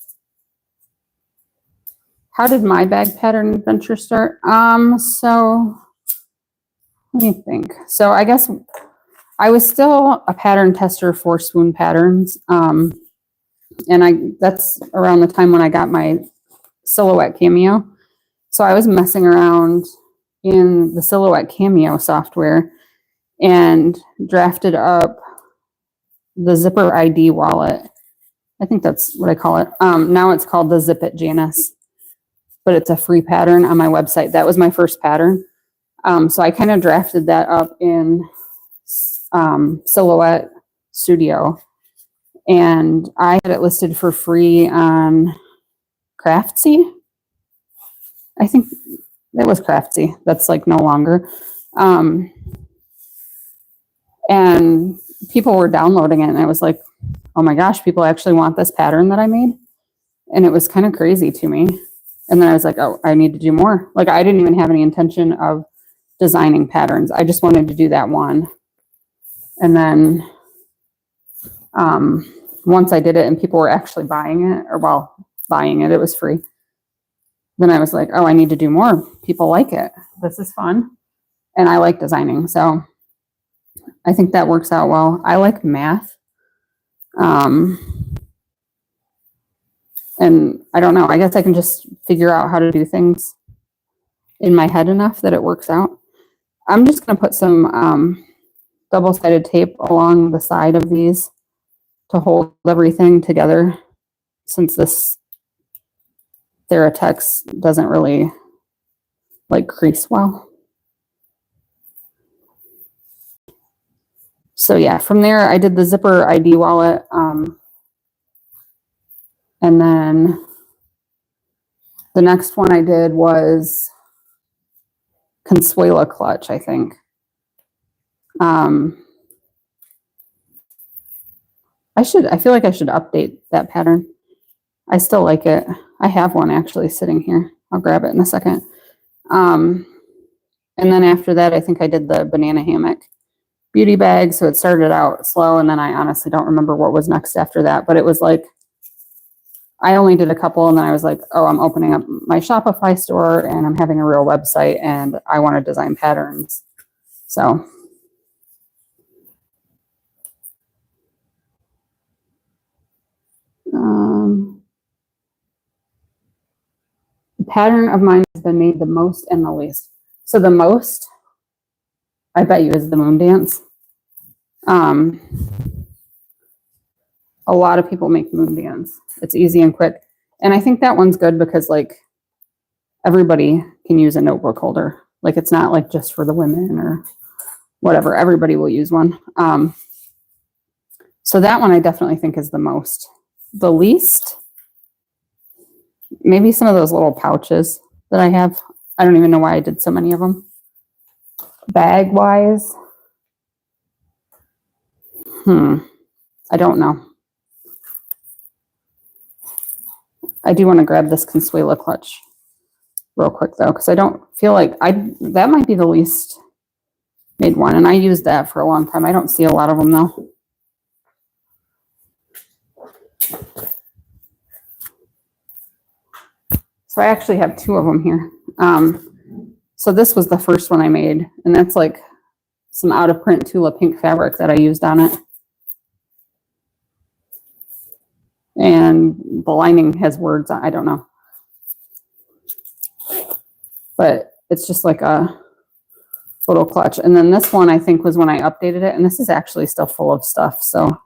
Speaker 1: How did my bag pattern adventure start? So let me think. So I guess I was still a pattern tester for Swoon Patterns. And that's around the time when I got my Silhouette Cameo. So I was messing around in the Silhouette Cameo software and drafted up the Zipper ID wallet. I think that's what I call it. Now it's called the Zip It Janice, but it's a free pattern on my website. That was my first pattern. So I kind of drafted that up in Silhouette Studio, and I had it listed for free on Craftsy. I think it was Craftsy. That's like no longer. And people were downloading it, and I was like, oh my gosh, people actually want this pattern that I made. And it was kind of crazy to me. And then I was like, oh, I need to do more. Like, I didn't even have any intention of designing patterns. I just wanted to do that one. And then once I did it and people were actually buying it, or well, buying it, it was free. Then I was like, oh, I need to do more. People like it. This is fun. And I like designing. So I think that works out well. I like math. And I don't know, I guess I can just figure out how to do things in my head enough that it works out. I'm just going to put some double-sided tape along the side of these to hold everything together, since this Theratex doesn't really like crease well. So yeah, from there I did the zipper ID wallet, and then the next one I did was Consuela clutch, I think. I feel like I should update that pattern. I still like it. I have one actually sitting here. I'll grab it in a second. And then after that, I think I did the banana hammock beauty bag. So it started out slow, and then I honestly don't remember what was next after that, but it was like, I only did a couple, and then I was like, oh, I'm opening up my Shopify store and I'm having a real website and I want to design patterns. So the pattern of mine has been made the most and the least. So the most, I bet you, is the moon dance. A lot of people make moon dance. It's easy and quick. And I think that one's good because like everybody can use a notebook holder. Like it's not like just for the women or whatever. Everybody will use one. So that one I definitely think is the most. The least, maybe some of those little pouches that I have. I don't even know why I did so many of them. Bag wise, I don't know. I do want to grab this Consuela clutch real quick though, because I don't feel like that might be the least made one, and I used that for a long time. I don't see a lot of them though. So I actually have two of them here. So this was the first one I made, and that's like some out of print Tula pink fabric that I used on it. And the lining has words on, I don't know. But it's just like a little clutch. And then this one I think was when I updated it, and this is actually still full of stuff. So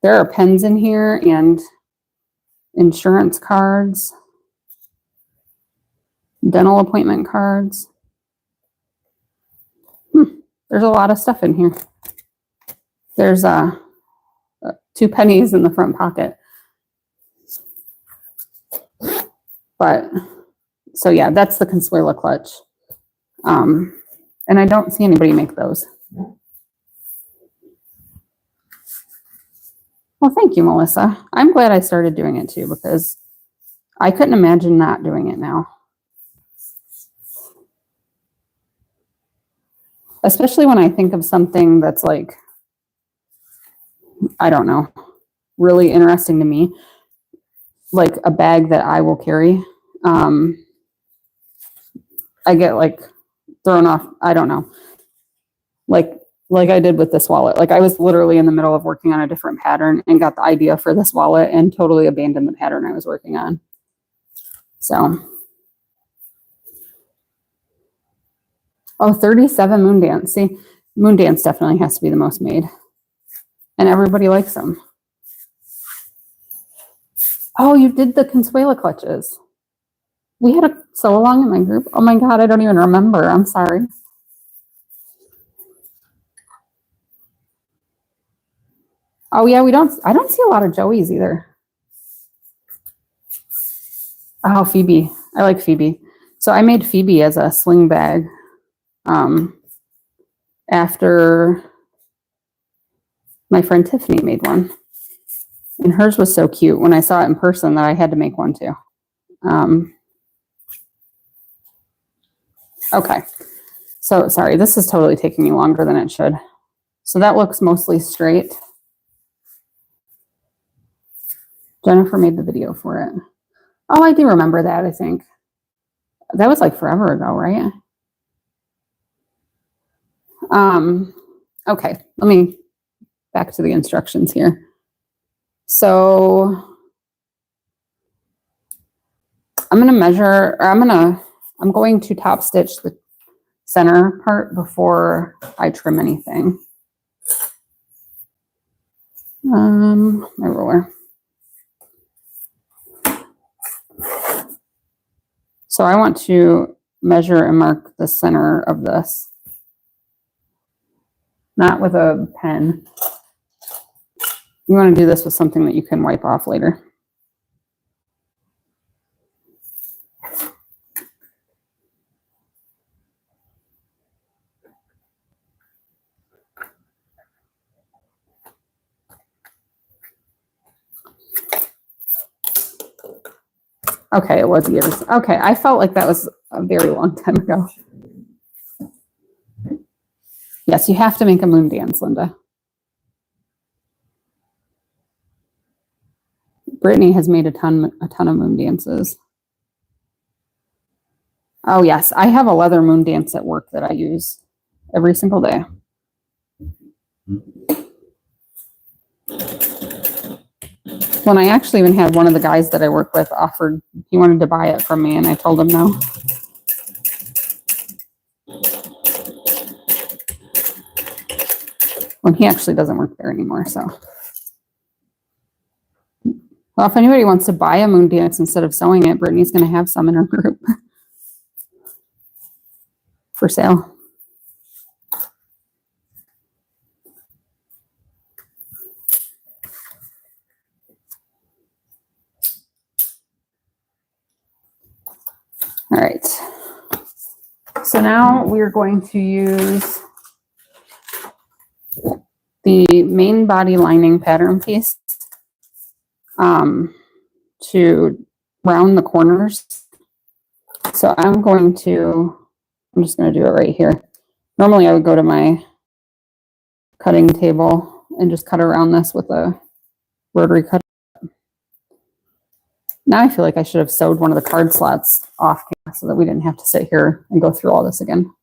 Speaker 1: there are pens in here and insurance cards, dental appointment cards. There's a lot of stuff in here. There's 2 pennies in the front pocket. But so yeah, that's the Consuela clutch. And I don't see anybody make those. Well, thank you, Melissa. I'm glad I started doing it too, because I couldn't imagine not doing it now. Especially when I think of something that's like, I don't know, really interesting to me, like a bag that I will carry. I get like thrown off. I don't know. Like I did with this wallet. Like I was literally in the middle of working on a different pattern and got the idea for this wallet and totally abandoned the pattern I was working on. So, oh, 37 moon dance. See, moon dance definitely has to be the most made. And everybody likes them. Oh, you did the Consuela clutches. We had a sew along in my group. Oh my God, I don't even remember. I'm sorry. Oh yeah, I don't see a lot of Joey's either. Oh, Phoebe. I like Phoebe. So I made Phoebe as a sling bag after my friend Tiffany made one. And hers was so cute when I saw it in person that I had to make one too. Okay. So sorry, this is totally taking me longer than it should. So that looks mostly straight. Jennifer made the video for it. Oh, I do remember that, I think. That was like forever ago, right? Okay, let me back to the instructions here. So I'm going to measure, or I'm going to top stitch the center part before I trim anything. My ruler. So I want to measure and mark the center of this, not with a pen. You want to do this with something that you can wipe off later. Okay, it was years. Okay, I felt like that was a very long time ago. Yes, you have to make a moon dance, Linda. Brittany has made a ton of moon dances. Oh yes, I have a leather moon dance at work that I use every single day. When I actually even had one of the guys that I work with offered, he wanted to buy it from me, and I told him no. Well, he actually doesn't work there anymore, so. Well, if anybody wants to buy a moon dance instead of sewing it, Brittany's going to have some in her group for sale. All right. So now we are going to use the main body lining pattern piece to round the corners. So I'm just going to do it right here. Normally I would go to my cutting table and just cut around this with a rotary cutter. Now I feel like I should have sewed one of the card slots off camera so that we didn't have to sit here and go through all this again.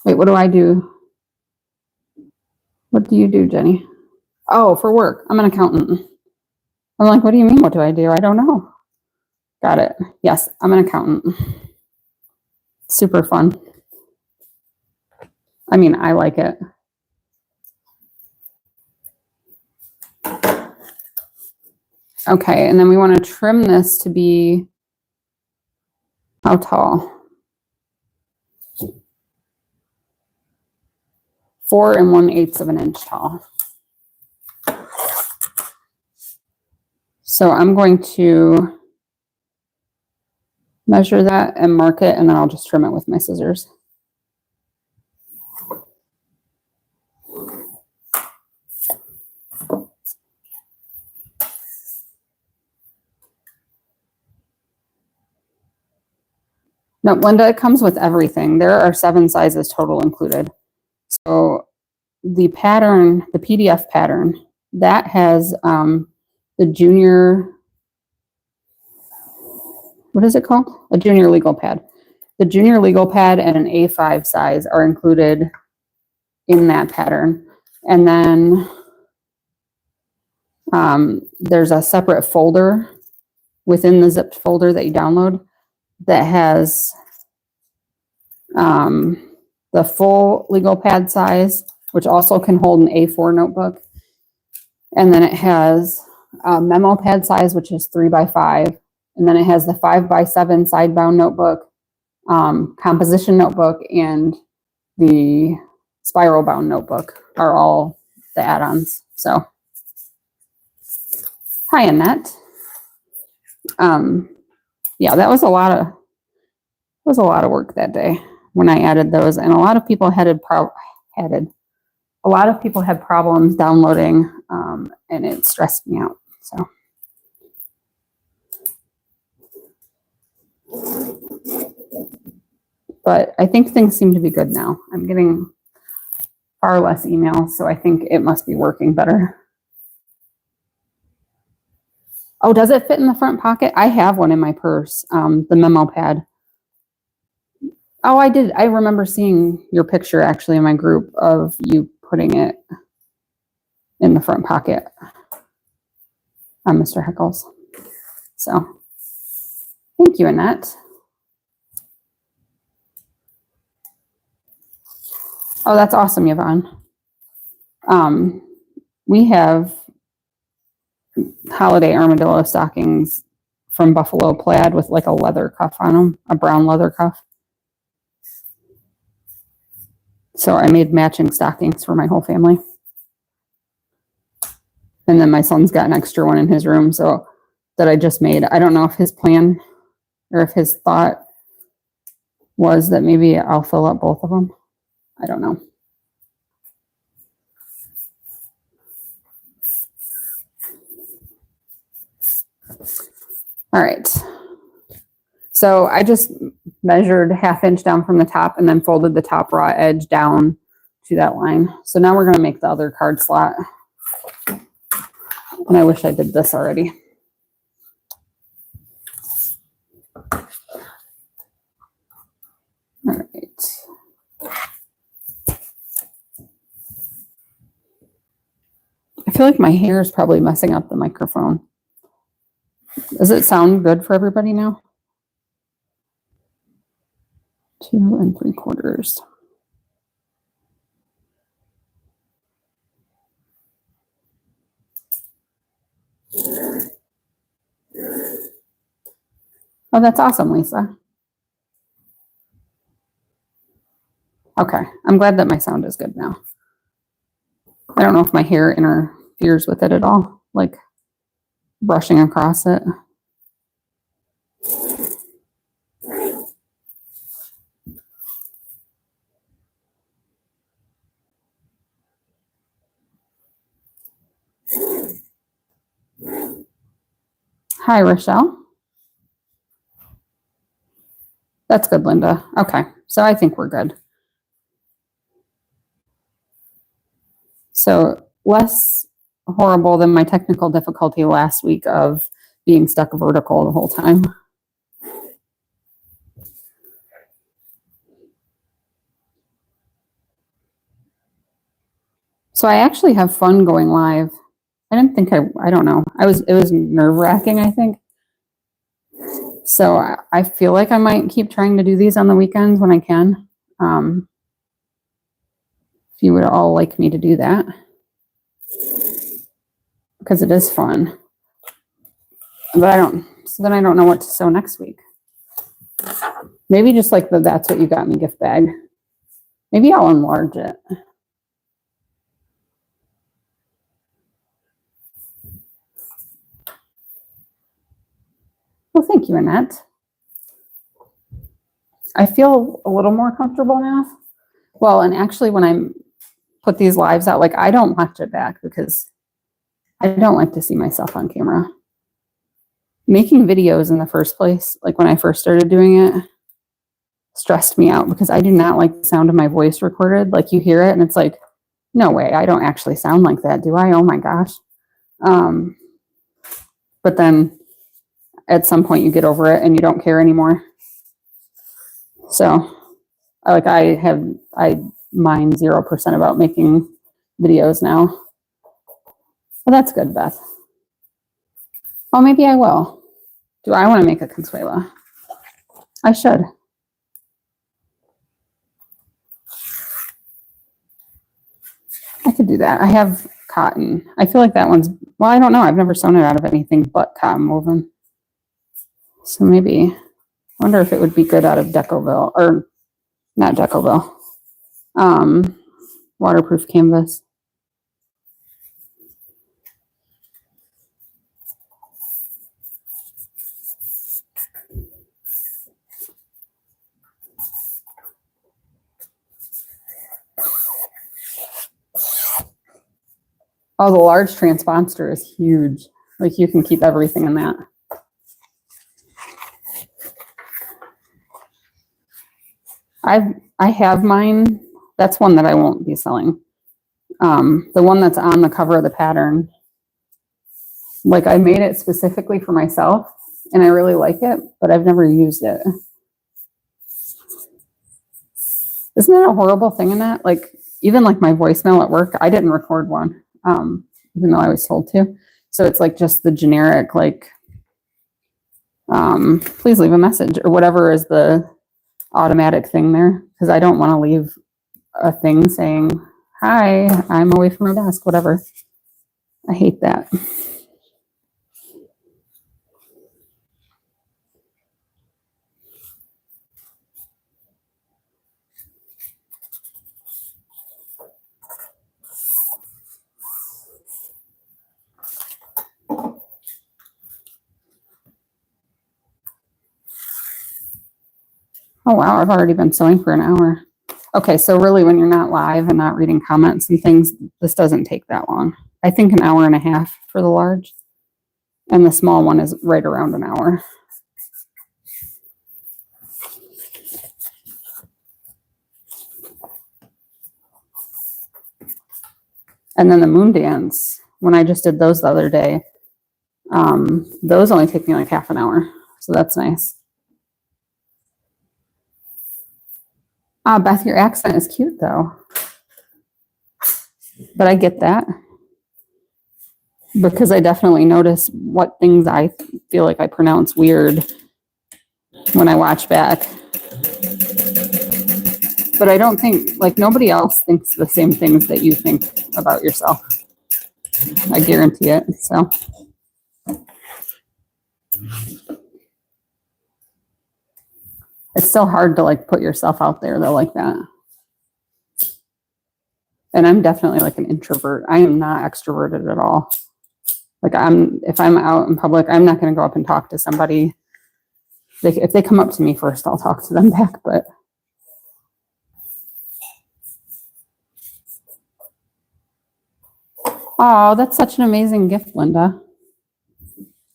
Speaker 1: Wait, what do I do? What do you do, Jenny? Oh, for work. I'm an accountant. I'm like, what do you mean? What do? I don't know. Got it. Yes, I'm an accountant. Super fun. I mean, I like it. Okay, and then we want to trim this to be how tall? 4 1/8 of an inch tall. So I'm going to measure that and mark it, and then I'll just trim it with my scissors. No, Linda, it comes with everything. There are 7 sizes total included. So the pattern, the PDF pattern, that has the junior, what is it called? A junior legal pad. The junior legal pad and an A5 size are included in that pattern. And then there's a separate folder within the zipped folder that you download that has the full legal pad size, which also can hold an A4 notebook. And then it has a memo pad size, which is 3 by 5. And then it has the 5 by 7 sidebound notebook, composition notebook, and the spiral bound notebook are all the add-ons. So, hi, Annette. Yeah, that was a lot of work that day when I added those, and a lot of people had problems downloading, and it stressed me out. So, but I think things seem to be good now. I'm getting far less emails, so I think it must be working better. Oh, does it fit in the front pocket? I have one in my purse, the memo pad. Oh, I did. I remember seeing your picture actually in my group of you putting it in the front pocket. Mr. Heckles. So thank you, Annette. Oh, that's awesome, Yvonne. We have holiday armadillo stockings from Buffalo Plaid with like a leather cuff on them, a brown leather cuff. So I made matching stockings for my whole family. And then my son's got an extra one in his room, so that I just made. I don't know if his plan or if his thought was that maybe I'll fill up both of them. I don't know. All right. So I just measured 1/2 inch down from the top and then folded the top raw edge down to that line. So now we're going to make the other card slot. And I wish I did this already. All right. I feel like my hair is probably messing up the microphone. Does it sound good for everybody now? 2 3/4. Oh, that's awesome, Lisa. Okay, I'm glad that my sound is good now. I don't know if my hair interferes with it at all, like brushing across it. Hi, Rochelle. That's good, Linda. Okay, so I think we're good. So less horrible than my technical difficulty last week of being stuck vertical the whole time. So I actually have fun going live. I didn't think I don't know. It was nerve-wracking, I think. So I feel like I might keep trying to do these on the weekends when I can. If you would all like me to do that. Because it is fun. But so then I don't know what to sew next week. Maybe just like the That's What You Got Me gift bag. Maybe I'll enlarge it. Well, thank you, Annette. I feel a little more comfortable now. Well, and actually when I put these lives out, like I don't watch it back because I don't like to see myself on camera. Making videos in the first place, like when I first started doing it, stressed me out because I do not like the sound of my voice recorded. Like you hear it and it's like, no way, I don't actually sound like that, do I? Oh my gosh. But then at some point you get over it and you don't care anymore. So I mind 0% about making videos now. Well, that's good, Beth. Oh, maybe I will. Do I want to make a consuela? I should. I could do that. I have cotton. I feel like that one's, well, I don't know. I've never sewn it out of anything but cotton woven. So maybe, I wonder if it would be good out of Decoville, or not Decoville, waterproof canvas. Oh, the large transponder is huge. Like you can keep everything in that. I have mine. That's one that I won't be selling. The one that's on the cover of the pattern. Like I made it specifically for myself and I really like it, but I've never used it. Isn't that a horrible thing in that? Like even like my voicemail at work, I didn't record one, even though I was told to. So it's like just the generic, like, please leave a message or whatever is the automatic thing there. Because I don't want to leave a thing saying, hi, I'm away from my desk, whatever. I hate that. Oh, wow, I've already been sewing for an hour. Okay, so really when you're not live and not reading comments and things, this doesn't take that long. I think an hour and a half for the large, and the small one is right around an hour. And then the moon dance, when I just did those the other day, those only take me like half an hour, so that's nice. Beth, your accent is cute though. But I get that. Because I definitely notice what things I feel like I pronounce weird when I watch back. But I don't think, like, nobody else thinks the same things that you think about yourself. I guarantee it, so. It's still hard to, like, put yourself out there, though, like that. And I'm definitely, like, an introvert. I am not extroverted at all. Like, if I'm out in public, I'm not going to go up and talk to somebody. If they come up to me first, I'll talk to them back, but. Oh, that's such an amazing gift, Linda.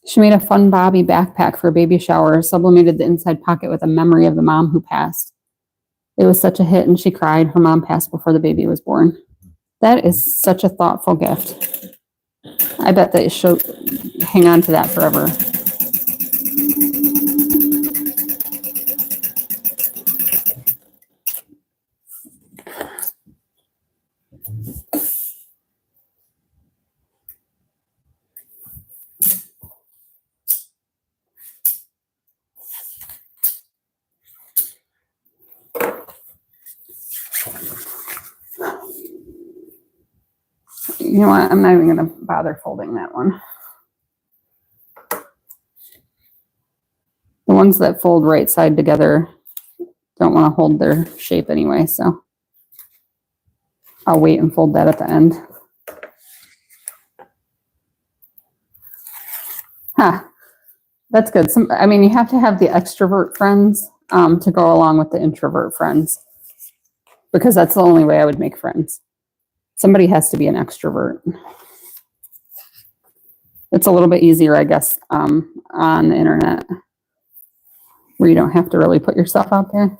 Speaker 1: She made a fun Bobby backpack for a baby shower, sublimated the inside pocket with a memory of the mom who passed. It was such a hit, and she cried. Her mom passed before the baby was born. That is such a thoughtful gift. I bet that she'll hang on to that forever. You know what? I'm not even going to bother folding that one. The ones that fold right side together don't want to hold their shape anyway, so I'll wait and fold that at the end. Huh. That's good. I mean, you have to have the extrovert friends to go along with the introvert friends, because that's the only way I would make friends. Somebody has to be an extrovert. It's a little bit easier, I guess, on the internet, where you don't have to really put yourself out there.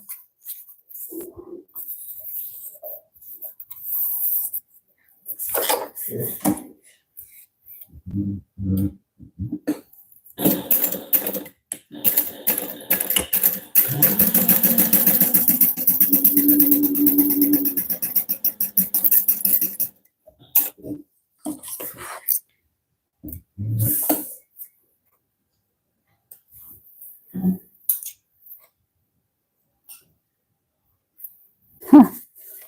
Speaker 1: Huh.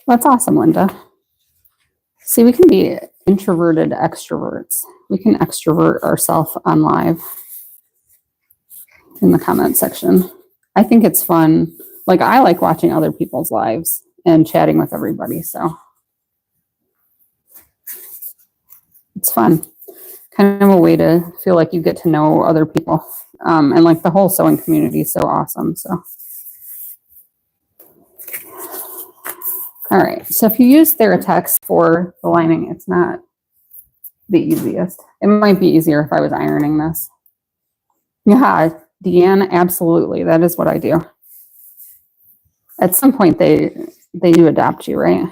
Speaker 1: That's awesome, Linda. See, we can be introverted extroverts. We can extrovert ourselves on live in the comment section. I think it's fun. Like, I like watching other people's lives and chatting with everybody, so it's fun. Kind of a way to feel like you get to know other people. And like the whole sewing community is so awesome, so. All right, so if you use Theratex for the lining, it's not the easiest. It might be easier if I was ironing this. Yeah, Deanne, absolutely. That is what I do. At some point, they do adopt you, right?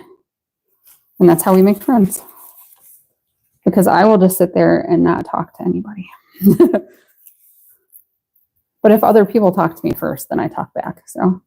Speaker 1: And that's how we make friends. Because I will just sit there and not talk to anybody. But if other people talk to me first, then I talk back, so.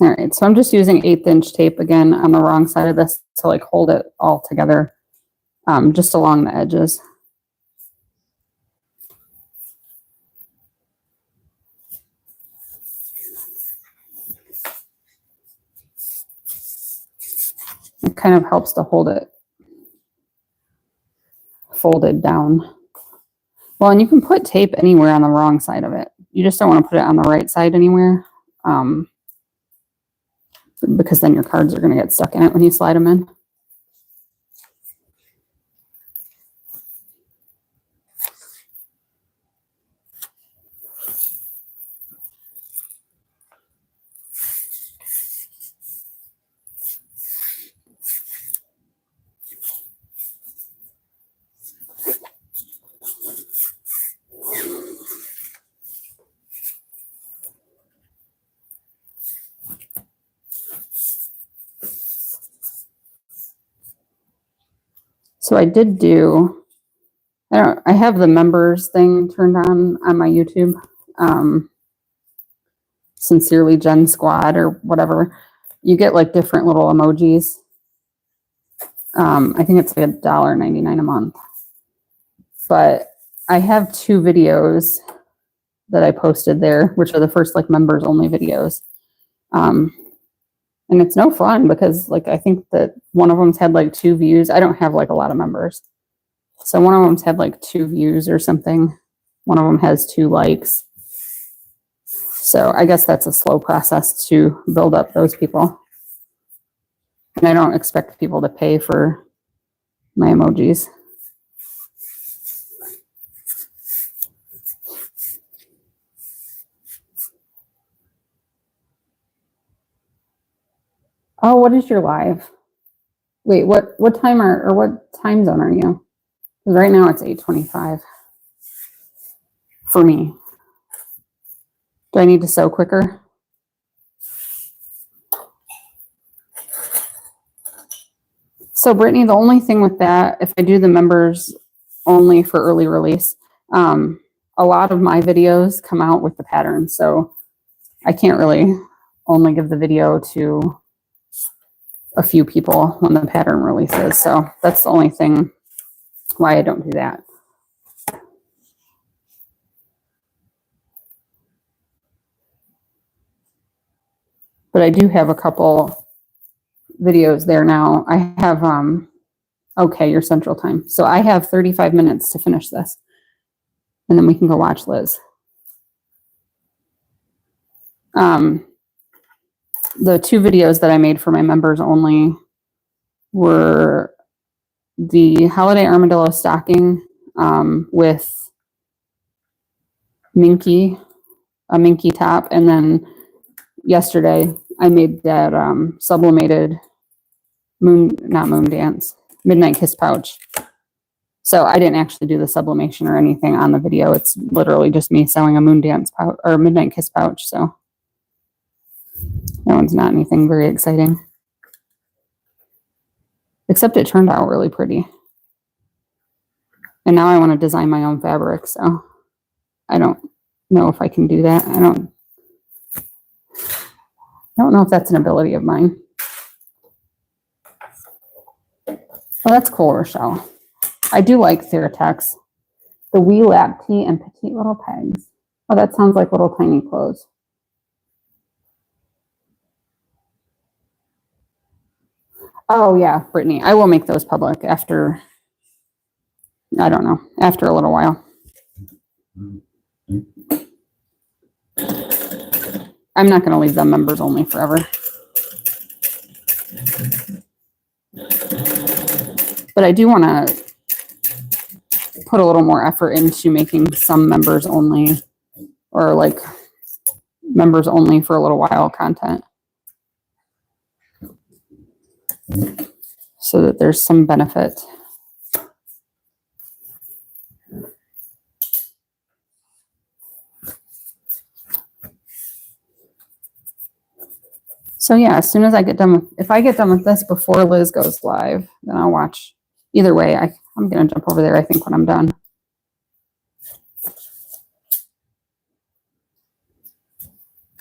Speaker 1: All right, so I'm just using 1/8 inch tape again on the wrong side of this to like hold it all together, just along the edges. It kind of helps to hold it folded down. Well, and you can put tape anywhere on the wrong side of it. You just don't want to put it on the right side anywhere, because then your cards are going to get stuck in it when you slide them in. So I did do, I have the members thing turned on my YouTube. Sincerely Jen Squad or whatever. You get like different little emojis. I think it's like $1.99 a month. But I have 2 videos that I posted there, which are the first like members only videos. And it's no fun because like I think that one of them's had like 2 views. I don't have like a lot of members. So one of them's had like 2 views or something. One of them has 2 likes. So I guess that's a slow process to build up those people. And I don't expect people to pay for my emojis. Oh, what is your live? Wait, what time what time zone are you? Because right now it's 8:25 for me. Do I need to sew quicker? So Brittany, the only thing with that, if I do the members only for early release, a lot of my videos come out with the pattern. So I can't really only give the video to a few people when the pattern releases. So that's the only thing why I don't do that. But I do have a couple videos there now. I have, okay, your Central Time. So I have 35 minutes to finish this. And then we can go watch Liz. The 2 videos that I made for my members only were the Holiday Armadillo Stocking with Minky, a Minky top, and then yesterday I made that sublimated not moon dance, Midnight Kiss pouch. So I didn't actually do the sublimation or anything on the video. It's literally just me sewing a moon dance pouch or Midnight Kiss pouch. So that one's not anything very exciting. Except it turned out really pretty. And now I want to design my own fabric, so I don't know if I can do that. I don't know if that's an ability of mine. Well, that's cool, Rochelle. I do like Theratex. The Wee Lap Tee and Petite Little Pegs. Oh, that sounds like little tiny clothes. Oh, yeah, Brittany. I will make those public after, I don't know, after a little while. I'm not going to leave them members only forever. But I do want to put a little more effort into making some members only or like members only for a little while content. So that there's some benefit. So yeah, as soon as I get done with, if I get done with this before Liz goes live, then I'll watch. Either way, I'm going to jump over there, I think, when I'm done.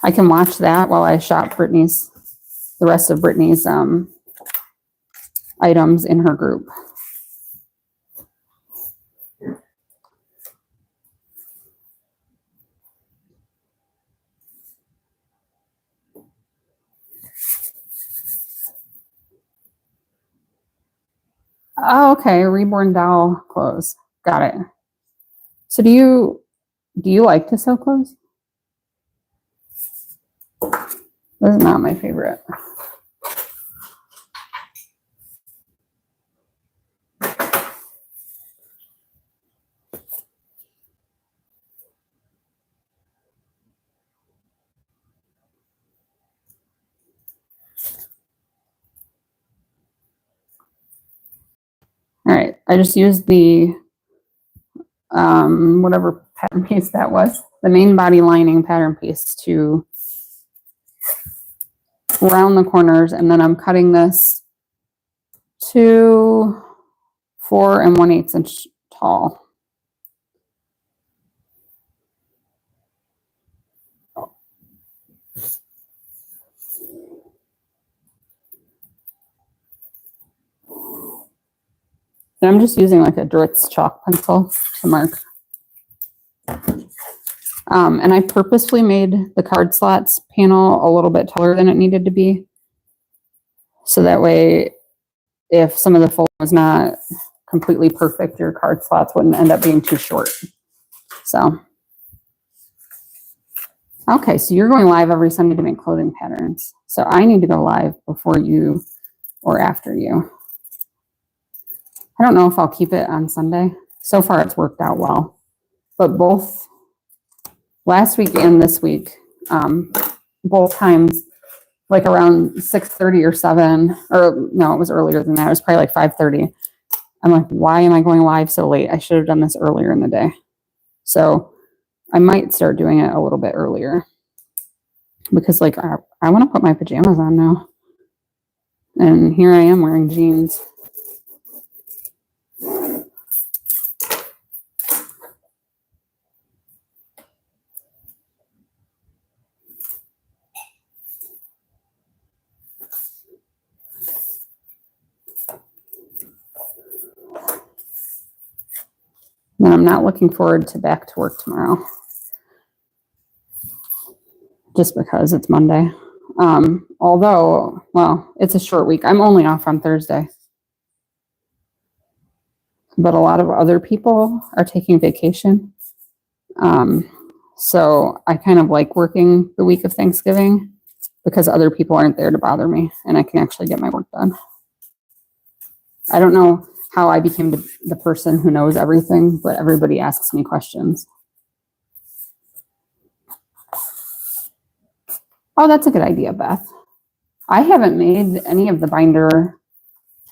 Speaker 1: I can watch that while I shop the rest of Brittany's items in her group. Oh, okay. Reborn doll clothes. Got it. So do you like to sew clothes? This is not my favorite. All right, I just used the whatever pattern piece that was, the main body lining pattern piece to round the corners, and then I'm cutting this to 4 1/8 inch tall. And I'm just using like a Dritz chalk pencil to mark. And I purposefully made the card slots panel a little bit taller than it needed to be. So that way, if some of the fold was not completely perfect, your card slots wouldn't end up being too short. So, okay, so you're going live every Sunday to make clothing patterns. So I need to go live before you or after you. I don't know if I'll keep it on Sunday. So far, it's worked out well. But both last week and this week, both times, like around 6:30 or 7, or no, it was earlier than that. It was probably like 5:30. I'm like, why am I going live so late? I should have done this earlier in the day. So I might start doing it a little bit earlier because like I want to put my pajamas on now. And here I am wearing jeans. And I'm not looking forward to back to work tomorrow. Just because it's Monday. Although, well, it's a short week. I'm only off on Thursday. But a lot of other people are taking vacation. So I kind of like working the week of Thanksgiving because other people aren't there to bother me and I can actually get my work done. I don't know how I became the person who knows everything, but everybody asks me questions. Oh, that's a good idea, Beth. I haven't made any of the binder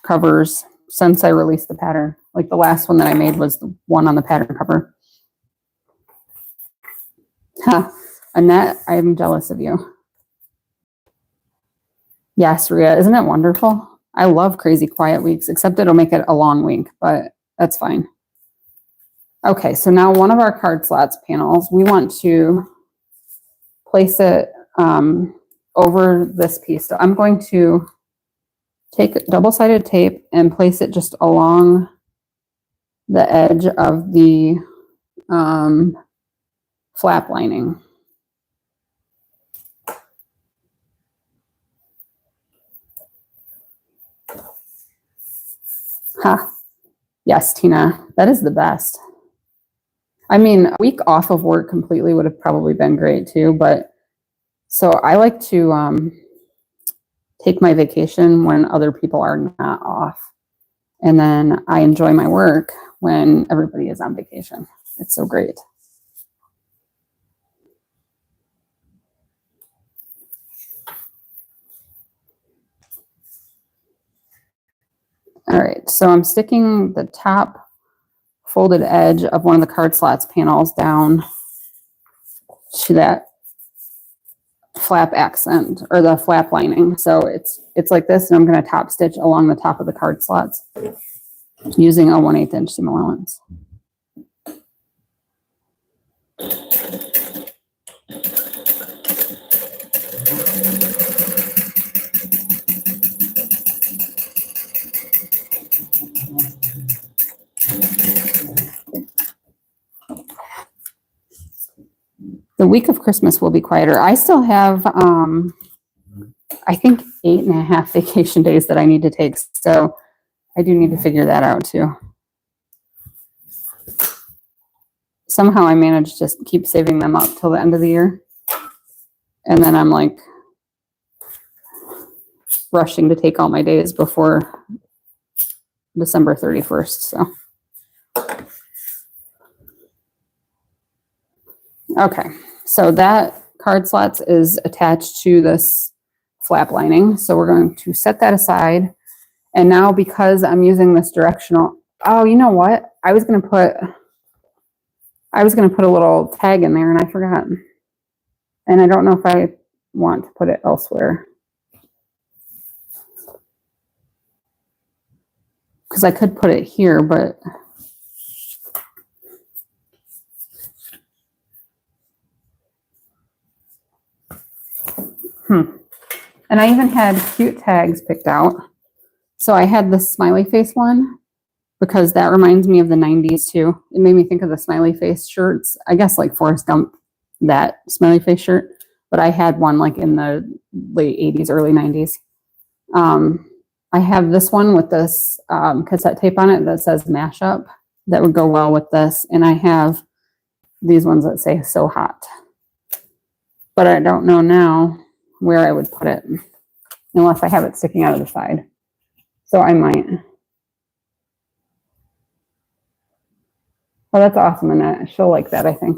Speaker 1: covers since I released the pattern. Like the last one that I made was the one on the pattern cover. Huh. Annette, I'm jealous of you. Yes, Ria, isn't it wonderful? I love crazy quiet weeks, except it'll make it a long week, but that's fine. Okay, so now one of our card slots panels, we want to place it over this piece. So I'm going to take double-sided tape and place it just along the edge of the flap lining. Huh. Yes, Tina, that is the best. I mean, a week off of work completely would have probably been great too, but so I like to take my vacation when other people are not off. And then I enjoy my work when everybody is on vacation. It's so great. All right, so I'm sticking the top folded edge of one of the card slots panels down to that flap accent or the flap lining. So it's like this, and I'm going to top stitch along the top of the card slots using a 1/8 inch seam allowance. The week of Christmas will be quieter. I still have, I think 8.5 vacation days that I need to take. So I do need to figure that out too. Somehow I managed to just keep saving them up till the end of the year. And then I'm like rushing to take all my days before December 31st. So, okay. So that card slots is attached to this flap lining. So we're going to set that aside. And now because I'm using this directional, oh, you know what? I was going to put a little tag in there and I forgot. And I don't know if I want to put it elsewhere. Because I could put it here, but And I even had cute tags picked out. So I had the smiley face one because that reminds me of the 90s too. It made me think of the smiley face shirts. I guess like Forrest Gump, that smiley face shirt. But I had one like in the late 80s, early 90s. I have this one with this cassette tape on it that says mashup. That would go well with this. And I have these ones that say so hot. But I don't know now where I would put it unless I have it sticking out of the side. So I might. Oh, that's awesome, Annette. She'll like that, I think.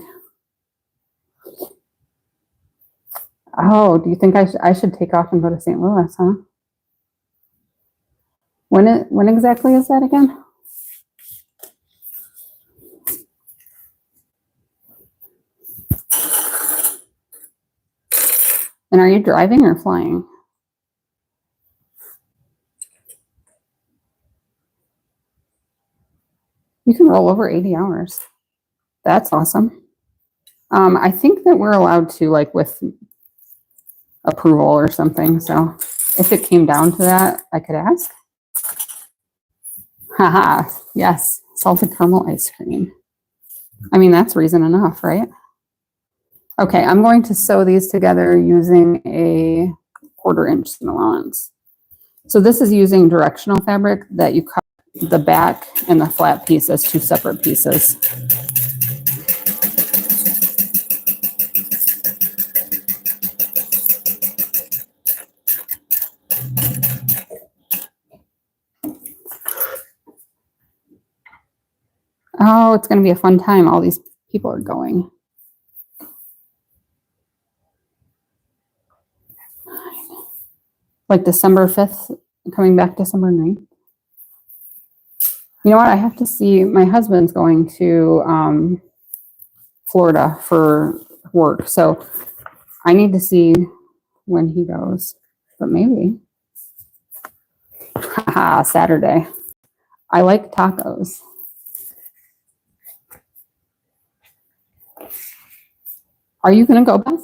Speaker 1: Oh, do you think I should take off and go to St. Louis, huh? When exactly is that again? And are you driving or flying? You can roll over 80 hours. That's awesome. I think that we're allowed to, like, with approval or something. So if it came down to that, I could ask. Haha, yes, salted caramel ice cream. I mean, that's reason enough, right? Okay, I'm going to sew these together using a 1/4 inch seam allowance. So this is using directional fabric that you cut the back and the flat piece as 2 separate pieces. Oh, it's going to be a fun time. All these people are going. Like December 5th, coming back December 9th. You know what? I have to see. My husband's going to Florida for work. So I need to see when he goes. But maybe. Haha, Saturday. I like tacos. Are you going to go, Beth?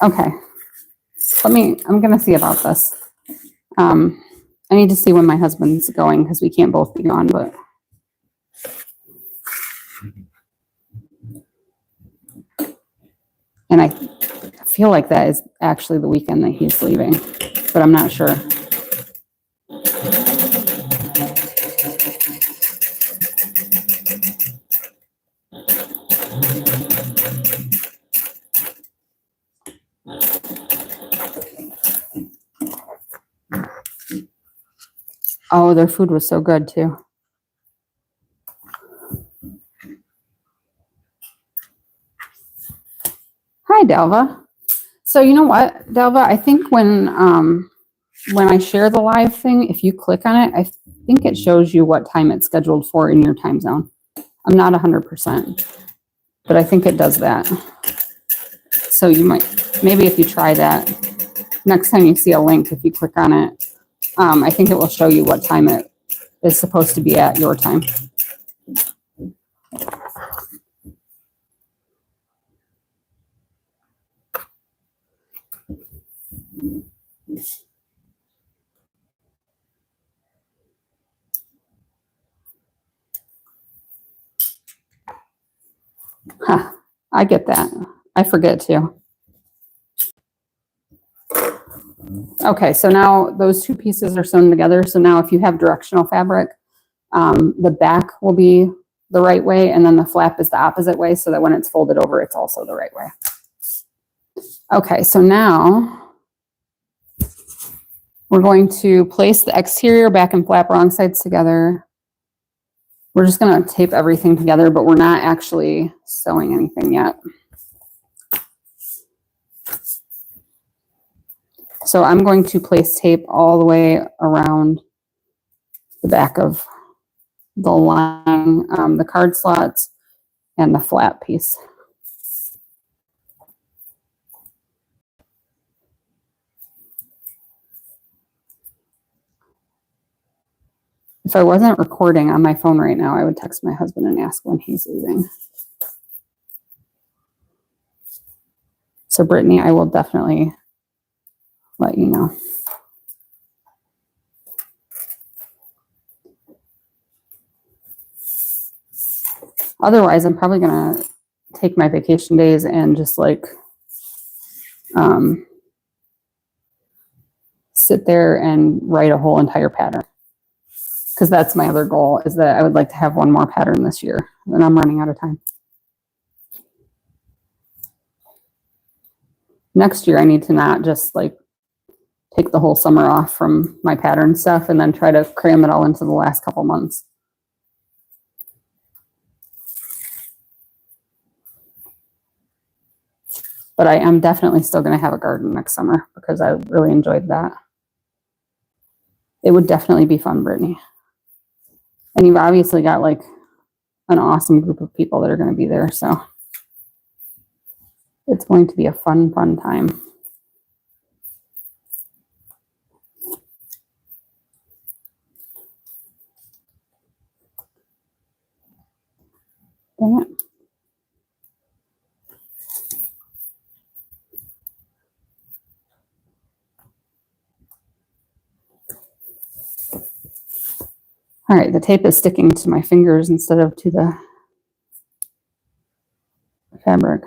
Speaker 1: Okay. I'm going to see about this. I need to see when my husband's going because we can't both be gone, but. And I feel like that is actually the weekend that he's leaving, but I'm not sure. Oh, their food was so good too. Hi, Delva. So you know what, Delva? I think when I share the live thing, if you click on it, I think it shows you what time it's scheduled for in your time zone. I'm not 100%, but I think it does that. So you might, maybe if you try that, next time you see a link, if you click on it, I think it will show you what time it is supposed to be at your time. Huh. I get that. I forget too. Okay, so now those two pieces are sewn together. So now if you have directional fabric, the back will be the right way, and then the flap is the opposite way, so that when it's folded over, it's also the right way. Okay, so now we're going to place the exterior back and flap wrong sides together. We're just going to tape everything together, but we're not actually sewing anything yet. So I'm going to place tape all the way around the back of the line, the card slots, and the flap piece. If I wasn't recording on my phone right now, I would text my husband and ask when he's leaving. So Brittany, I will definitely let you know. Otherwise, I'm probably going to take my vacation days and just like sit there and write a whole entire pattern. Because that's my other goal, is that I would like to have one more pattern this year, and I'm running out of time. Next year, I need to not just like take the whole summer off from my pattern stuff and then try to cram it all into the last couple months. But I am definitely still going to have a garden next summer because I really enjoyed that. It would definitely be fun, Brittany. And you've obviously got like an awesome group of people that are going to be there. So it's going to be a fun, fun time. Dang it. All right, the tape is sticking to my fingers instead of to the fabric.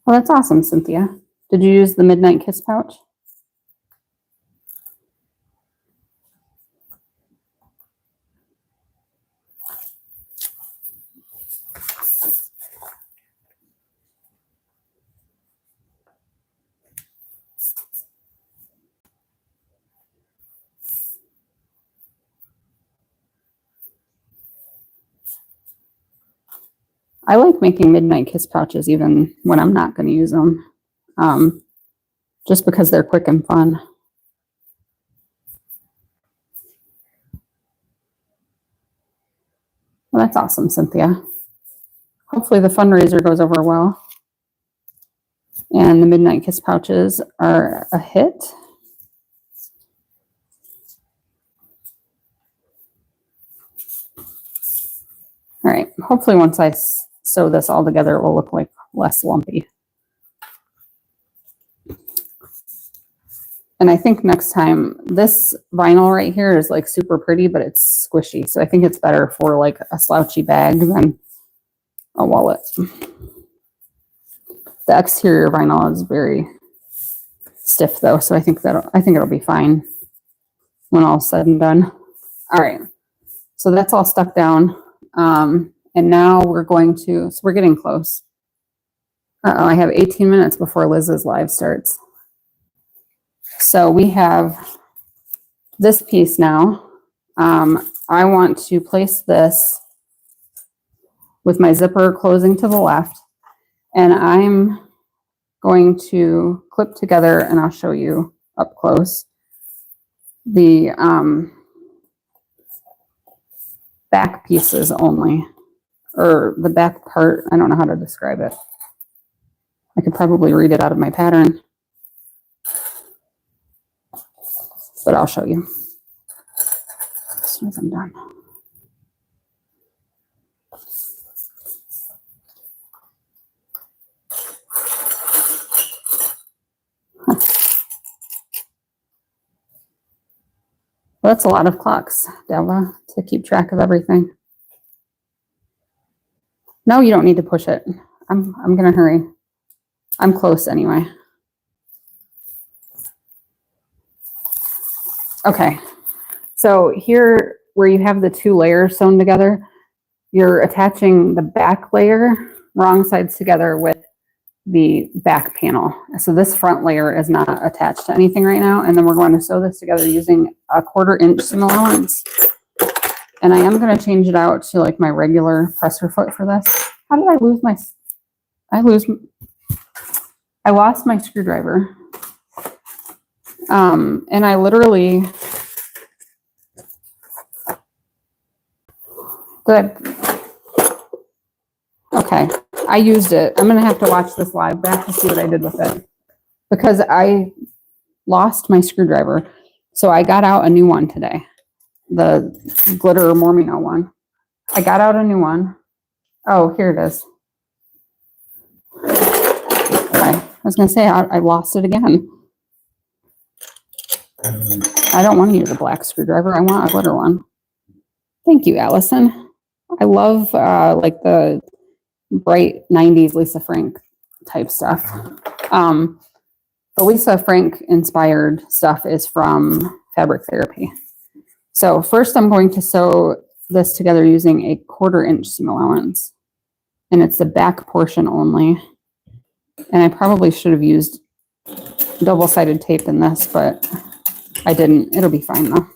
Speaker 1: Well, that's awesome, Cynthia. Did you use the Midnight Kiss pouch? I like making Midnight Kiss pouches even when I'm not going to use them, just because they're quick and fun. Well, that's awesome, Cynthia. Hopefully the fundraiser goes over well. And the Midnight Kiss pouches are a hit. All right, hopefully once I sew this all together, it will look like less lumpy. And I think next time, this vinyl right here is like super pretty, but it's squishy. So I think it's better for like a slouchy bag than a wallet. The exterior vinyl is very stiff though, so I think it'll be fine when all's said and done. All right, so that's all stuck down. And now we're going to, so we're getting close. I have 18 minutes before Liz's live starts. So we have this piece now. I want to place this with my zipper closing to the left, and I'm going to clip together, and I'll show you up close, the back pieces only, or the back part. I don't know how to describe it. I could probably read it out of my pattern, but I'll show you as soon as I'm done. Well, that's a lot of clocks, Della, to keep track of everything. No, you don't need to push it. I'm gonna hurry. I'm close anyway. Okay, so here where you have the two layers sewn together, you're attaching the back layer wrong sides together with the back panel. So this front layer is not attached to anything right now, and then we're going to sew this together using a 1/4 inch seam allowance. And I am going to change it out to like my regular presser foot for this. How did I lose my, I lost my screwdriver. And I literally, okay, I used it. I'm going to have to watch this live back to see what I did with it because I lost my screwdriver. So I got out a new one today, the glitter Mormino one. I got out a new one. Oh, here it is. Okay. I was going to say I lost it again. I don't want to use a black screwdriver. I want a glitter one. Thank you, Allison. I love like the bright 90s Lisa Frank type stuff. The Lisa Frank inspired stuff is from Fabric Therapy. So first I'm going to sew this together using a 1/4 inch seam allowance. And it's the back portion only. And I probably should have used double-sided tape in this, but I didn't. It'll be fine though.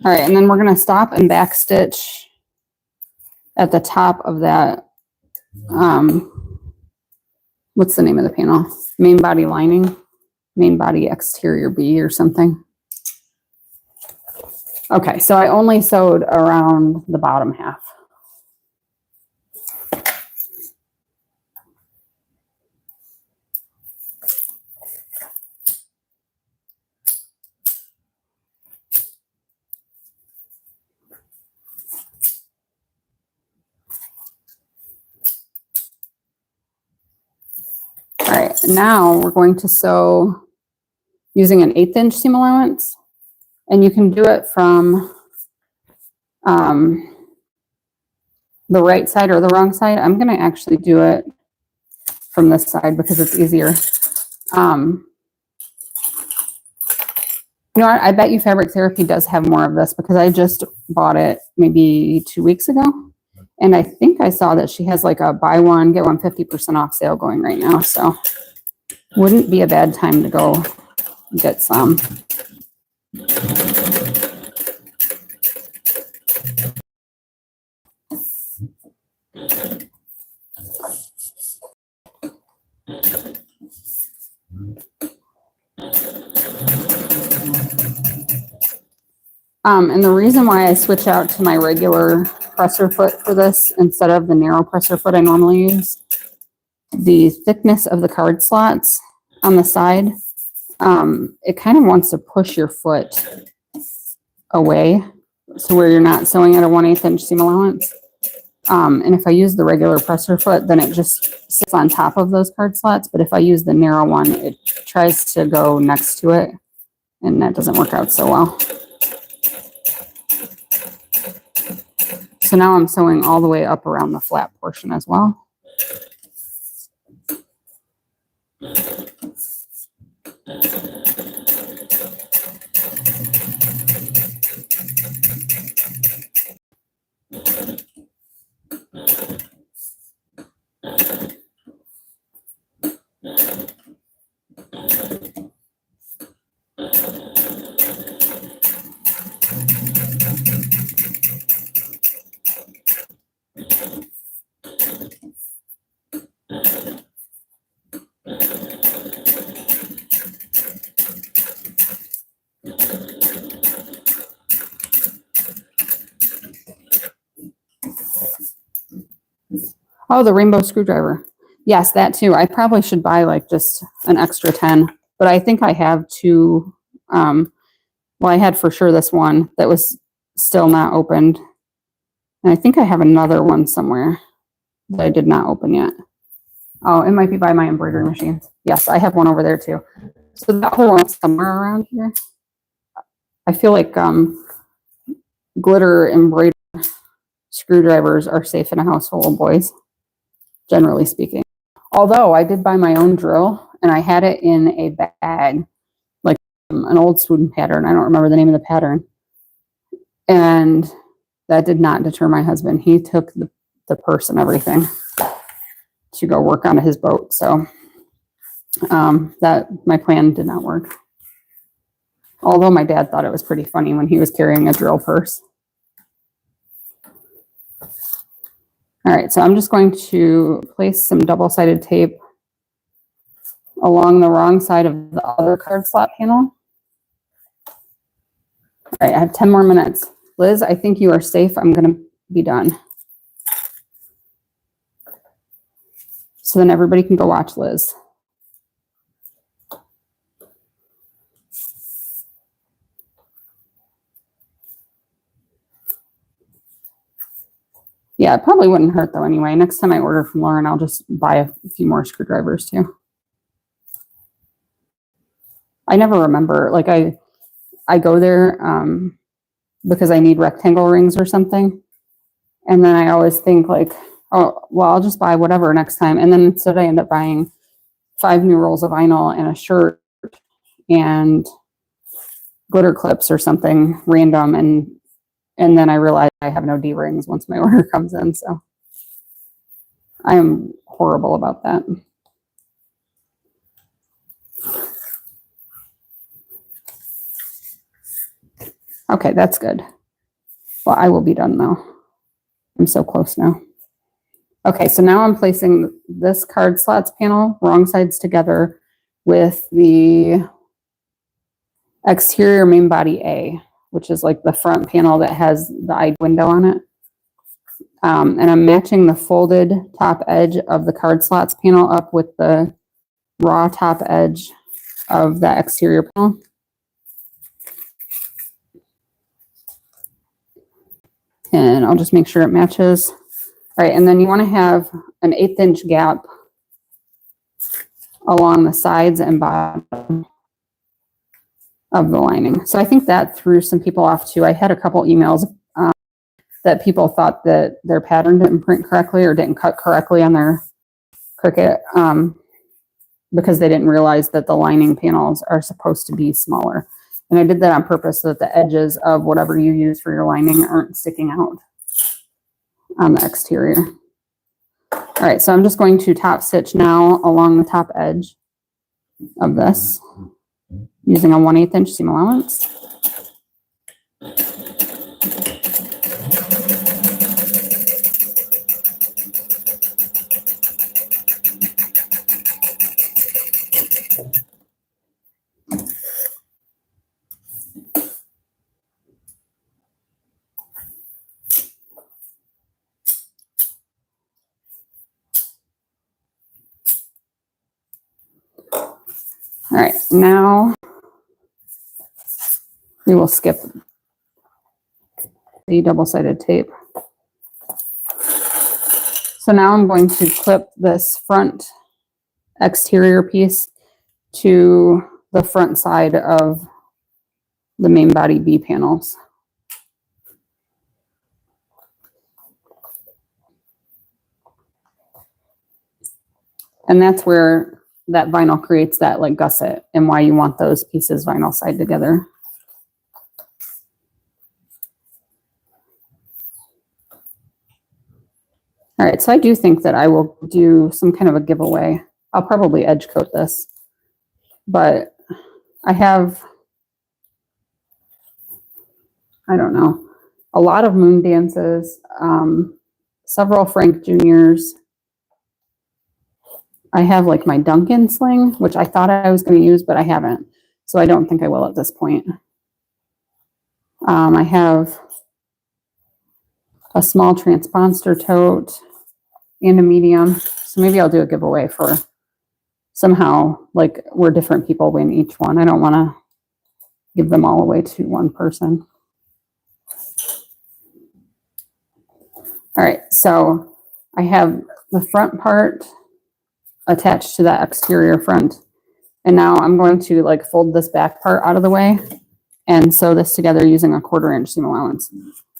Speaker 1: All right, and then we're going to stop and back stitch at the top of that, what's the name of the panel? Main body lining, main body exterior B or something. Okay, so I only sewed around the bottom half. All right, now we're going to sew using an 1/8 inch seam allowance, and you can do it from the right side or the wrong side. I'm going to actually do it from this side because it's easier. You know what? I bet you Fabric Therapy does have more of this because I just bought it maybe 2 weeks ago. And I think I saw that she has like a buy one, get one 50% off sale going right now. So wouldn't be a bad time to go get some. And the reason why I switch out to my regular presser foot for this instead of the narrow presser foot I normally use, the thickness of the card slots on the side, it kind of wants to push your foot away to where you're not sewing at a 1/8 inch seam allowance. And if I use the regular presser foot, then it just sits on top of those card slots. But if I use the narrow one, it tries to go next to it, and that doesn't work out so well. So now I'm sewing all the way up around the flat portion as well. Oh, the rainbow screwdriver. Yes, that too. I probably should buy like just an extra 10, but I think I have two. Well, I had for sure this one that was still not opened. And I think I have another one somewhere that I did not open yet. Oh, it might be by my embroidery machines. Yes, I have one over there too. So that whole one's somewhere around here. I feel like glitter embroidery screwdrivers are safe in a house full of boys, generally speaking. Although I did buy my own drill and I had it in a bag, like an old student pattern. I don't remember the name of the pattern. And that did not deter my husband. He took the purse and everything to go work on his boat. So that my plan did not work. Although my dad thought it was pretty funny when he was carrying a drill purse. All right, so I'm just going to place some double-sided tape along the wrong side of the other card slot panel. All right, I have 10 more minutes. Liz, I think you are safe. I'm going to be done. So then everybody can go watch Liz. Yeah, it probably wouldn't hurt though anyway. Next time I order from Lauren, I'll just buy a few more screwdrivers too. I never remember, like I go there because I need rectangle rings or something. And then I always think like, oh, well, I'll just buy whatever next time. And then instead I end up buying 5 new rolls of vinyl and a shirt and glitter clips or something random. And then I realize I have no D-rings once my order comes in. So I am horrible about that. Okay, that's good. Well, I will be done though. I'm so close now. Okay, so now I'm placing this card slots panel, wrong sides together, with the exterior main body A, which is like the front panel that has the eye window on it. And I'm matching the folded top edge of the card slots panel up with the raw top edge of the exterior panel. And I'll just make sure it matches. All right, and then you want to have an 1/8 inch gap along the sides and bottom of the lining. So I think that threw some people off too. I had a couple emails that people thought that their pattern didn't print correctly or didn't cut correctly on their Cricut because they didn't realize that the lining panels are supposed to be smaller. And I did that on purpose so that the edges of whatever you use for your lining aren't sticking out on the exterior. All right, so I'm just going to top stitch now along the top edge of this using a 1/8 inch seam allowance. All right, now we will skip the double-sided tape. So now I'm going to clip this front exterior piece to the front side of the main body B panels. And that's where that vinyl creates that like gusset and why you want those pieces vinyl side together. All right, so I do think that I will do some kind of a giveaway. I'll probably edge coat this, but I have, I don't know, a lot of moon dances, several Frank Juniors. I have like my Duncan sling, which I thought I was going to use, but I haven't. So I don't think I will at this point. I have a small transponder tote. and a medium. So maybe I'll do a giveaway for somehow, like, where different people win each one. I don't want to give them all away to one person. All right, so I have the front part attached to that exterior front. And now I'm going to like fold this back part out of the way and sew this together using a 1/4 inch seam allowance.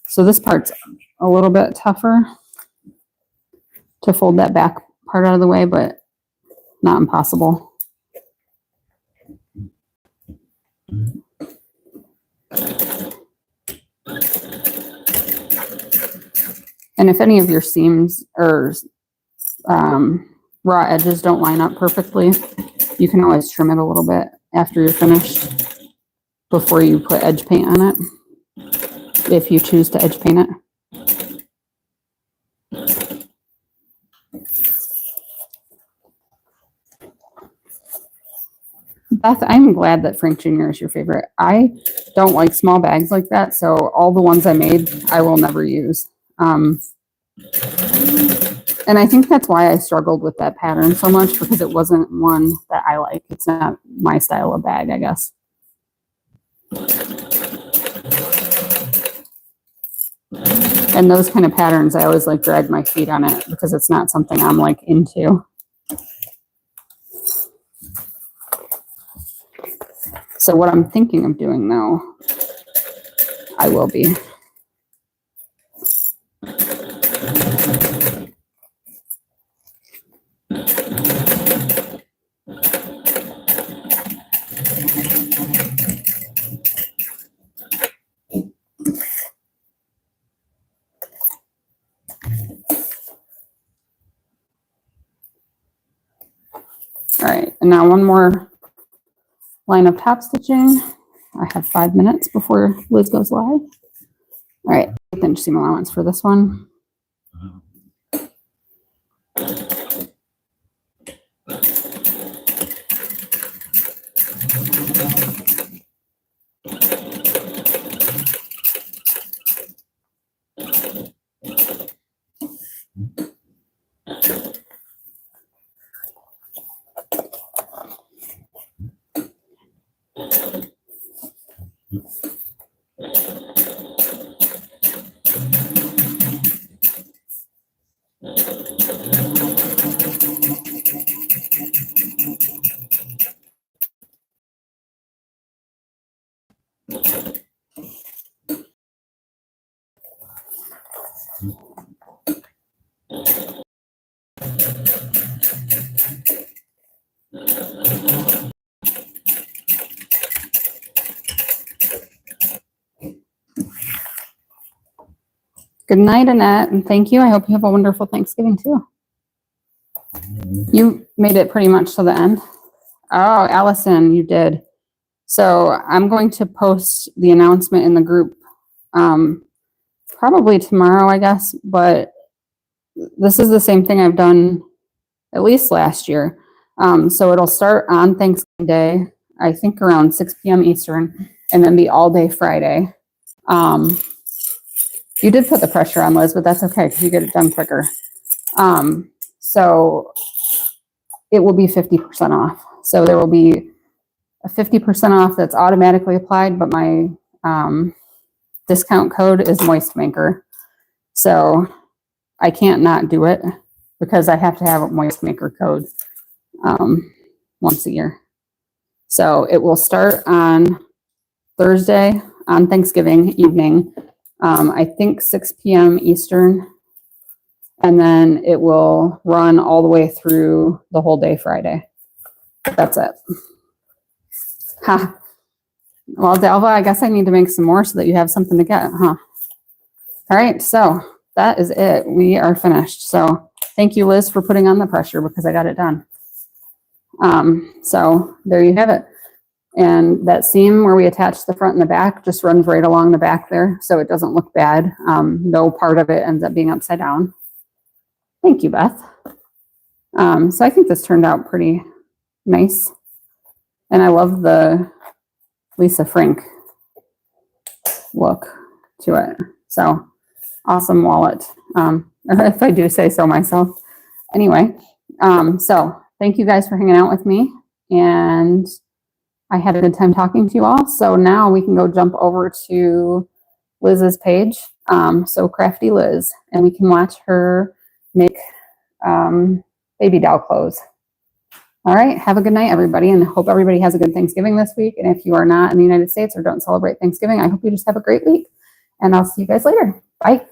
Speaker 1: So this part's a little bit tougher to fold that back part out of the way, but not impossible. And if any of your seams or raw edges don't line up perfectly, you can always trim it a little bit after you're finished before you put edge paint on it, if you choose to edge paint it. Beth, I'm glad that Frank Jr. is your favorite. I don't like small bags like that, so all the ones I made, I will never use. And I think that's why I struggled with that pattern so much, because it wasn't one that I like. It's not my style of bag, I guess. And those kind of patterns, I always like drag my feet on it because it's not something I'm like into. So what I'm thinking of doing though, I will be. All right, and now one more line of top stitching. I have 5 minutes before Liz goes live. All right, 1/8 inch seam allowance for this one. Good night, Annette, and thank you. I hope you have a wonderful Thanksgiving too. You made it pretty much to the end. Oh, Allison, you did. So I'm going to post the announcement in the group probably tomorrow, I guess, but this is the same thing I've done at least last year. So it'll start on Thanksgiving Day, I think around 6 p.m. Eastern, and then be all day Friday. You did put the pressure on, Liz, but that's okay because you get it done quicker. So it will be 50% off. So there will be a 50% off that's automatically applied, but my discount code is Moist Maker. So I can't not do it because I have to have a Moist Maker code once a year. So it will start on Thursday on Thanksgiving evening. I think 6 p.m. Eastern, and then it will run all the way through the whole day Friday. That's it. Ha. Well, Delva, I guess I need to make some more so that you have something to get, huh? All right, so that is it. We are finished. So thank you, Liz, for putting on the pressure because I got it done. So there you have it. And that seam where we attach the front and the back just runs right along the back there, so it doesn't look bad. No part of it ends up being upside down. Thank you, Beth. So I think this turned out pretty nice. And I love the Lisa Frank look to it. So awesome wallet. Or if I do say so myself. Anyway, so thank you guys for hanging out with me, and I had a good time talking to you all. So now we can go jump over to Liz's page, so Crafty Liz, and we can watch her make baby doll clothes. All right, have a good night, everybody, and hope everybody has a good Thanksgiving this week. And if you are not in the United States or don't celebrate Thanksgiving, I hope you just have a great week. And I'll see you guys later. Bye.